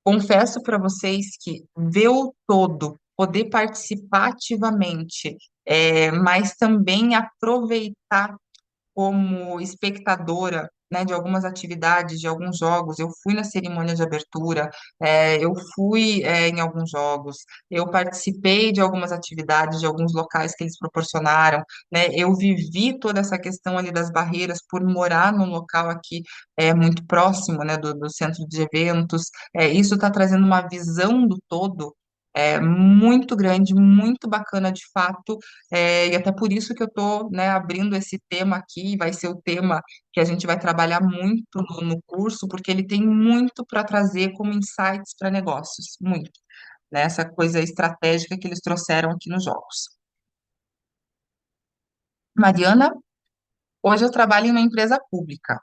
A: confesso para vocês que ver o todo, poder participar ativamente, mas também aproveitar como espectadora, né, de algumas atividades, de alguns jogos. Eu fui na cerimônia de abertura, eu fui, em alguns jogos, eu participei de algumas atividades, de alguns locais que eles proporcionaram, né, eu vivi toda essa questão ali das barreiras por morar num local aqui muito próximo, né, do centro de eventos. Isso está trazendo uma visão do todo. Muito grande, muito bacana de fato, e até por isso que eu estou, né, abrindo esse tema aqui, vai ser o tema que a gente vai trabalhar muito no curso, porque ele tem muito para trazer como insights para negócios, muito, né, essa coisa estratégica que eles trouxeram aqui nos jogos. Mariana, hoje eu trabalho em uma empresa pública.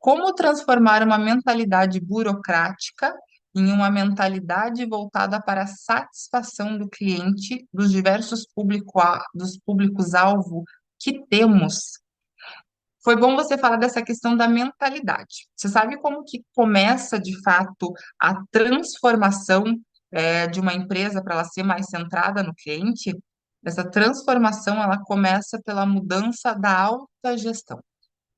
A: Como transformar uma mentalidade burocrática em uma mentalidade voltada para a satisfação do cliente dos diversos dos públicos-alvo que temos? Foi bom você falar dessa questão da mentalidade. Você sabe como que começa, de fato, a transformação, de uma empresa para ela ser mais centrada no cliente? Essa transformação, ela começa pela mudança da alta gestão.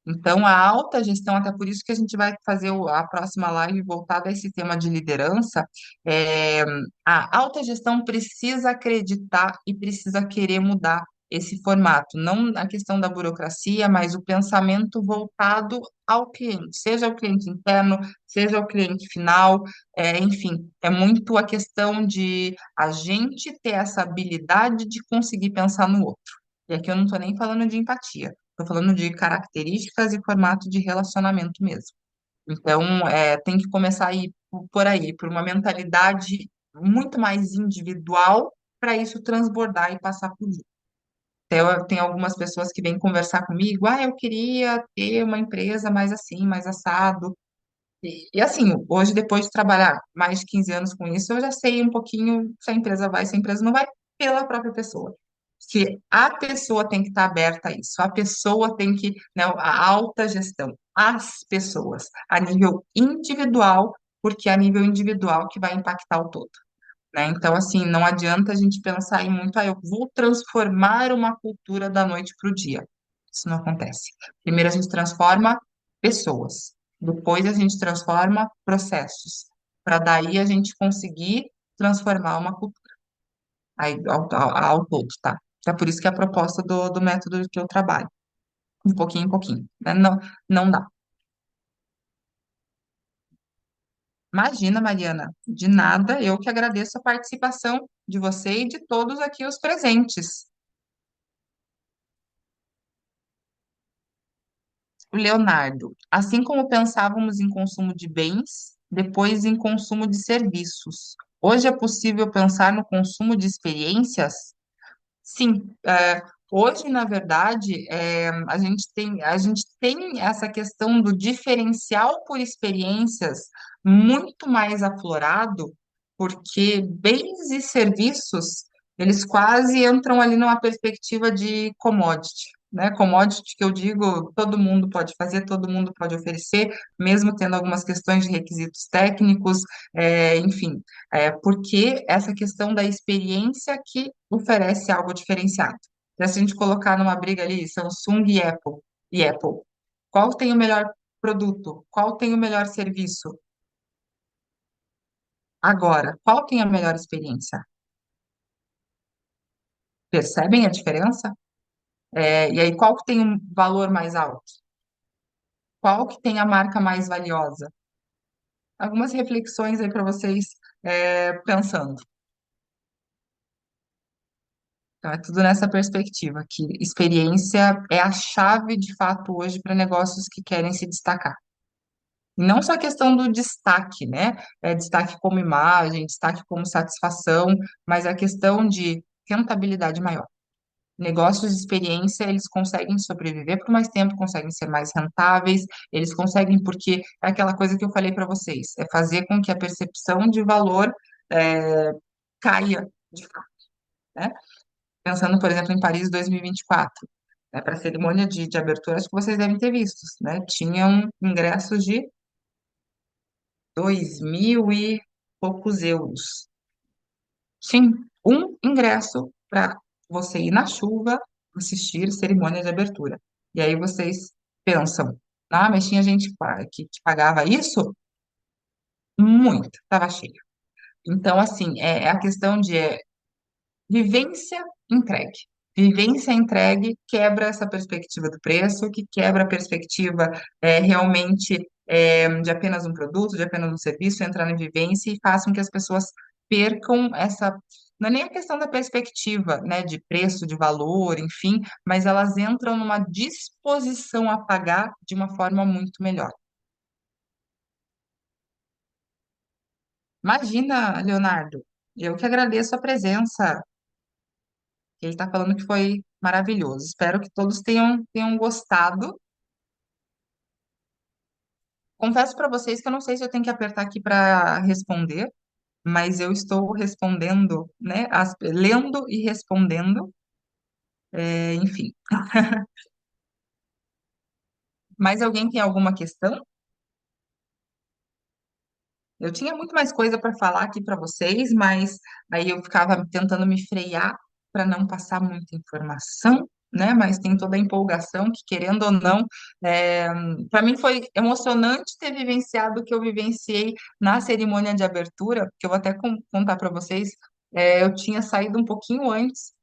A: Então, a alta gestão, até por isso que a gente vai fazer a próxima live voltada a esse tema de liderança, é, a alta gestão precisa acreditar e precisa querer mudar esse formato, não a questão da burocracia, mas o pensamento voltado ao cliente, seja o cliente interno, seja o cliente final, enfim, é muito a questão de a gente ter essa habilidade de conseguir pensar no outro. E aqui eu não estou nem falando de empatia. Estou falando de características e formato de relacionamento mesmo. Então, tem que começar aí por aí, por uma mentalidade muito mais individual para isso transbordar e passar por isso. Tem algumas pessoas que vêm conversar comigo, eu queria ter uma empresa mais assim, mais assado. E assim, hoje, depois de trabalhar mais de 15 anos com isso, eu já sei um pouquinho se a empresa vai, se a empresa não vai, pela própria pessoa. Que a pessoa tem que estar aberta a isso, a pessoa tem que, né, a alta gestão, as pessoas, a nível individual, porque é a nível individual que vai impactar o todo, né? Então, assim, não adianta a gente pensar em muito, eu vou transformar uma cultura da noite para o dia. Isso não acontece. Primeiro a gente transforma pessoas, depois a gente transforma processos, para daí a gente conseguir transformar uma cultura aí, ao todo, tá? É por isso que é a proposta do método que eu trabalho, de pouquinho em pouquinho, né? Não, não dá. Imagina, Mariana, de nada, eu que agradeço a participação de você e de todos aqui os presentes. O Leonardo, assim como pensávamos em consumo de bens, depois em consumo de serviços. Hoje é possível pensar no consumo de experiências? Sim, hoje, na verdade, a gente tem essa questão do diferencial por experiências muito mais aflorado, porque bens e serviços, eles quase entram ali numa perspectiva de commodity, né? Commodity que eu digo, todo mundo pode fazer, todo mundo pode oferecer, mesmo tendo algumas questões de requisitos técnicos, enfim, porque essa questão da experiência que oferece algo diferenciado. Então, se a gente colocar numa briga ali, Samsung e Apple, qual tem o melhor produto? Qual tem o melhor serviço? Agora, qual tem a melhor experiência? Percebem a diferença? E aí, qual que tem um valor mais alto? Qual que tem a marca mais valiosa? Algumas reflexões aí para vocês pensando. Então, é tudo nessa perspectiva, que experiência é a chave, de fato, hoje para negócios que querem se destacar. E não só a questão do destaque, né? Destaque como imagem, destaque como satisfação, mas a questão de rentabilidade maior. Negócios de experiência, eles conseguem sobreviver por mais tempo, conseguem ser mais rentáveis, eles conseguem, porque é aquela coisa que eu falei para vocês, é fazer com que a percepção de valor é, caia, de fato, né? Pensando, por exemplo, em Paris 2024, né, para a cerimônia de abertura, acho que vocês devem ter visto, né? Tinham ingressos de 2.000 e poucos euros. Sim, um ingresso para você ir na chuva assistir cerimônia de abertura. E aí vocês pensam, mas tinha gente que pagava isso? Muito, estava cheio. Então, assim, é a questão de vivência entregue. Vivência entregue quebra essa perspectiva do preço, que quebra a perspectiva realmente de apenas um produto, de apenas um serviço, entrar na vivência e faz com que as pessoas percam essa. Não é nem a questão da perspectiva, né, de preço, de valor, enfim, mas elas entram numa disposição a pagar de uma forma muito melhor. Imagina, Leonardo, eu que agradeço a presença. Ele está falando que foi maravilhoso. Espero que todos tenham gostado. Confesso para vocês que eu não sei se eu tenho que apertar aqui para responder, mas eu estou respondendo, né? Lendo e respondendo, enfim. Mais alguém tem alguma questão? Eu tinha muito mais coisa para falar aqui para vocês, mas aí eu ficava tentando me frear para não passar muita informação, né? Mas tem toda a empolgação que, querendo ou não, para mim foi emocionante ter vivenciado o que eu vivenciei na cerimônia de abertura, que eu vou até contar para vocês. Eu tinha saído um pouquinho antes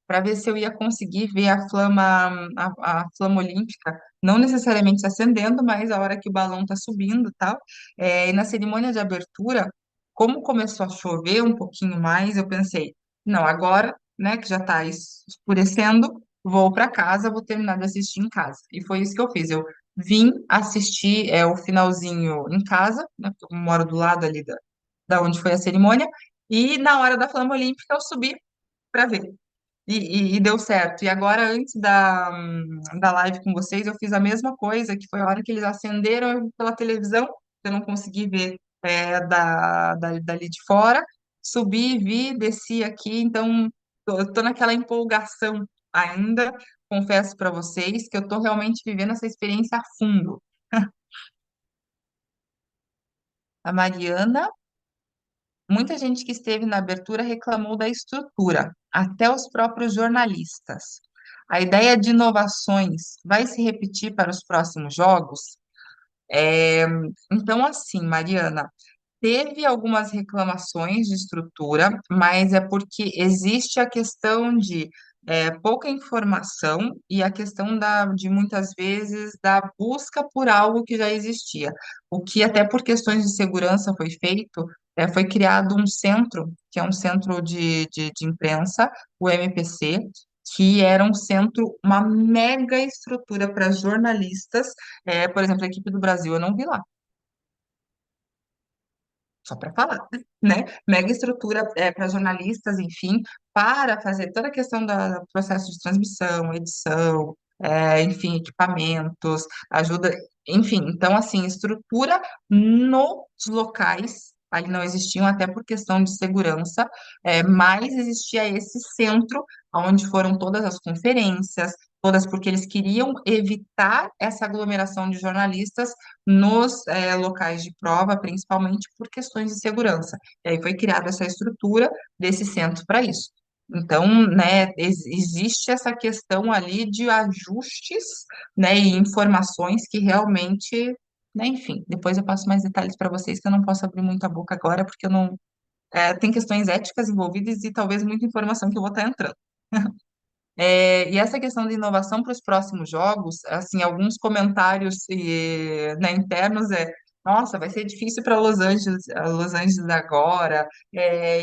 A: para ver se eu ia conseguir ver a flama olímpica, não necessariamente se acendendo, mas a hora que o balão está subindo, e tal. E na cerimônia de abertura, como começou a chover um pouquinho mais, eu pensei, não, agora, né, que já está escurecendo, vou para casa, vou terminar de assistir em casa. E foi isso que eu fiz. Eu vim assistir o finalzinho em casa, né, porque eu moro do lado ali da onde foi a cerimônia, e na hora da Flama Olímpica eu subi para ver. E deu certo. E agora, antes da live com vocês, eu fiz a mesma coisa, que foi a hora que eles acenderam eu vi pela televisão, eu não consegui ver dali de fora. Subi, vi, desci aqui, então eu tô naquela empolgação ainda. Confesso para vocês que eu tô realmente vivendo essa experiência a fundo. A Mariana, muita gente que esteve na abertura reclamou da estrutura, até os próprios jornalistas. A ideia de inovações vai se repetir para os próximos jogos? É, então, assim, Mariana, teve algumas reclamações de estrutura, mas é porque existe a questão de pouca informação e a questão de muitas vezes da busca por algo que já existia. O que até por questões de segurança foi feito, foi criado um centro, que é um centro de imprensa, o MPC, que era um centro, uma mega estrutura para jornalistas. Por exemplo, a equipe do Brasil, eu não vi lá só para falar, né? Mega estrutura para jornalistas, enfim, para fazer toda a questão do processo de transmissão, edição, enfim, equipamentos, ajuda, enfim. Então, assim, estrutura nos locais, ali não existiam até por questão de segurança, mas existia esse centro onde foram todas as conferências, todas porque eles queriam evitar essa aglomeração de jornalistas nos locais de prova, principalmente por questões de segurança. E aí foi criada essa estrutura desse centro para isso. Então, né, existe essa questão ali de ajustes, né, e informações que realmente, né, enfim, depois eu passo mais detalhes para vocês, que eu não posso abrir muita boca agora, porque eu não, tem questões éticas envolvidas e talvez muita informação que eu vou estar entrando. E essa questão de inovação para os próximos jogos, assim, alguns comentários né, internos nossa, vai ser difícil para Los Angeles agora,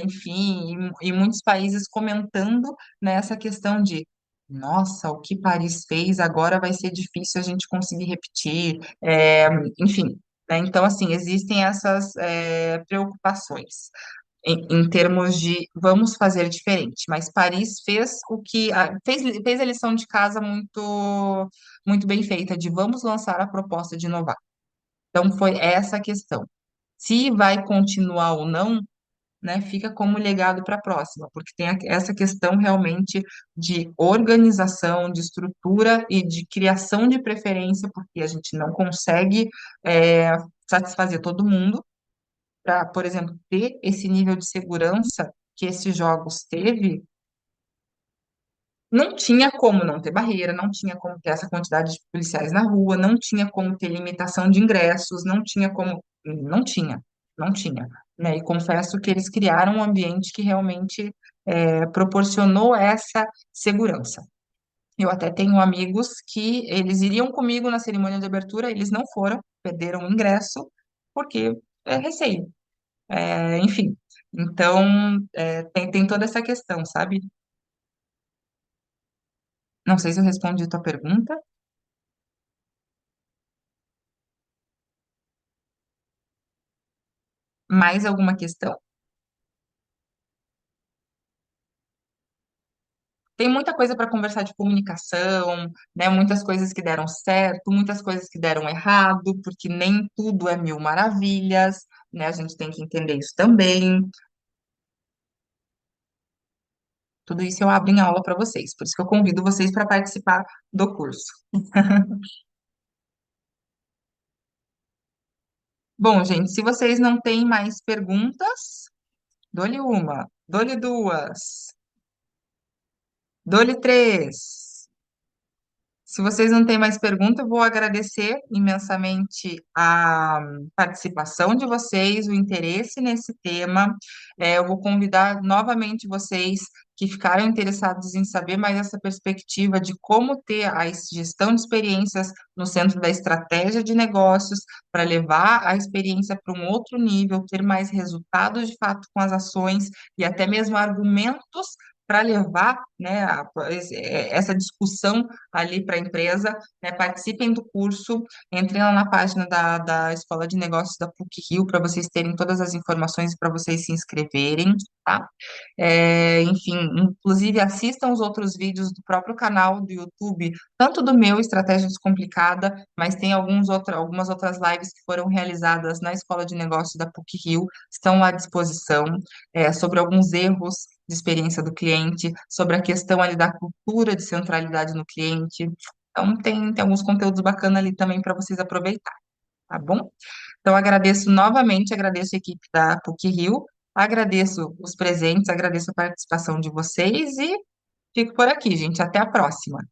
A: enfim, e muitos países comentando nessa questão de, nossa, o que Paris fez agora vai ser difícil a gente conseguir repetir, enfim, né, então, assim, existem essas preocupações em termos de vamos fazer diferente. Mas Paris fez fez a lição de casa muito bem feita de vamos lançar a proposta de inovar. Então foi essa a questão. Se vai continuar ou não, né, fica como legado para a próxima, porque tem essa questão realmente de organização, de estrutura e de criação de preferência, porque a gente não consegue satisfazer todo mundo para, por exemplo, ter esse nível de segurança que esses jogos teve, não tinha como não ter barreira, não tinha como ter essa quantidade de policiais na rua, não tinha como ter limitação de ingressos, não tinha como, não tinha, né? E confesso que eles criaram um ambiente que realmente proporcionou essa segurança. Eu até tenho amigos que eles iriam comigo na cerimônia de abertura, eles não foram, perderam o ingresso, porque é receio. Enfim, então tem toda essa questão, sabe? Não sei se eu respondi a tua pergunta. Mais alguma questão? Tem muita coisa para conversar de comunicação, né? Muitas coisas que deram certo, muitas coisas que deram errado, porque nem tudo é mil maravilhas, né? A gente tem que entender isso também. Tudo isso eu abro em aula para vocês, por isso que eu convido vocês para participar do curso. Bom, gente, se vocês não têm mais perguntas, dou-lhe uma, dou-lhe duas, dou-lhe três. Se vocês não têm mais pergunta, eu vou agradecer imensamente a participação de vocês, o interesse nesse tema. Eu vou convidar novamente vocês que ficaram interessados em saber mais essa perspectiva de como ter a gestão de experiências no centro da estratégia de negócios, para levar a experiência para um outro nível, ter mais resultados de fato com as ações e até mesmo argumentos para levar, né, essa discussão ali para a empresa, né, participem do curso, entrem lá na página da Escola de Negócios da PUC-Rio para vocês terem todas as informações e para vocês se inscreverem, tá? Enfim, inclusive assistam os outros vídeos do próprio canal do YouTube, tanto do meu Estratégia Descomplicada, mas tem algumas outras lives que foram realizadas na Escola de Negócios da PUC-Rio, estão à disposição, sobre alguns erros de experiência do cliente, sobre a questão ali da cultura de centralidade no cliente. Então, tem alguns conteúdos bacanas ali também para vocês aproveitar, tá bom? Então, agradeço novamente, agradeço a equipe da PUC-Rio, agradeço os presentes, agradeço a participação de vocês e fico por aqui, gente. Até a próxima.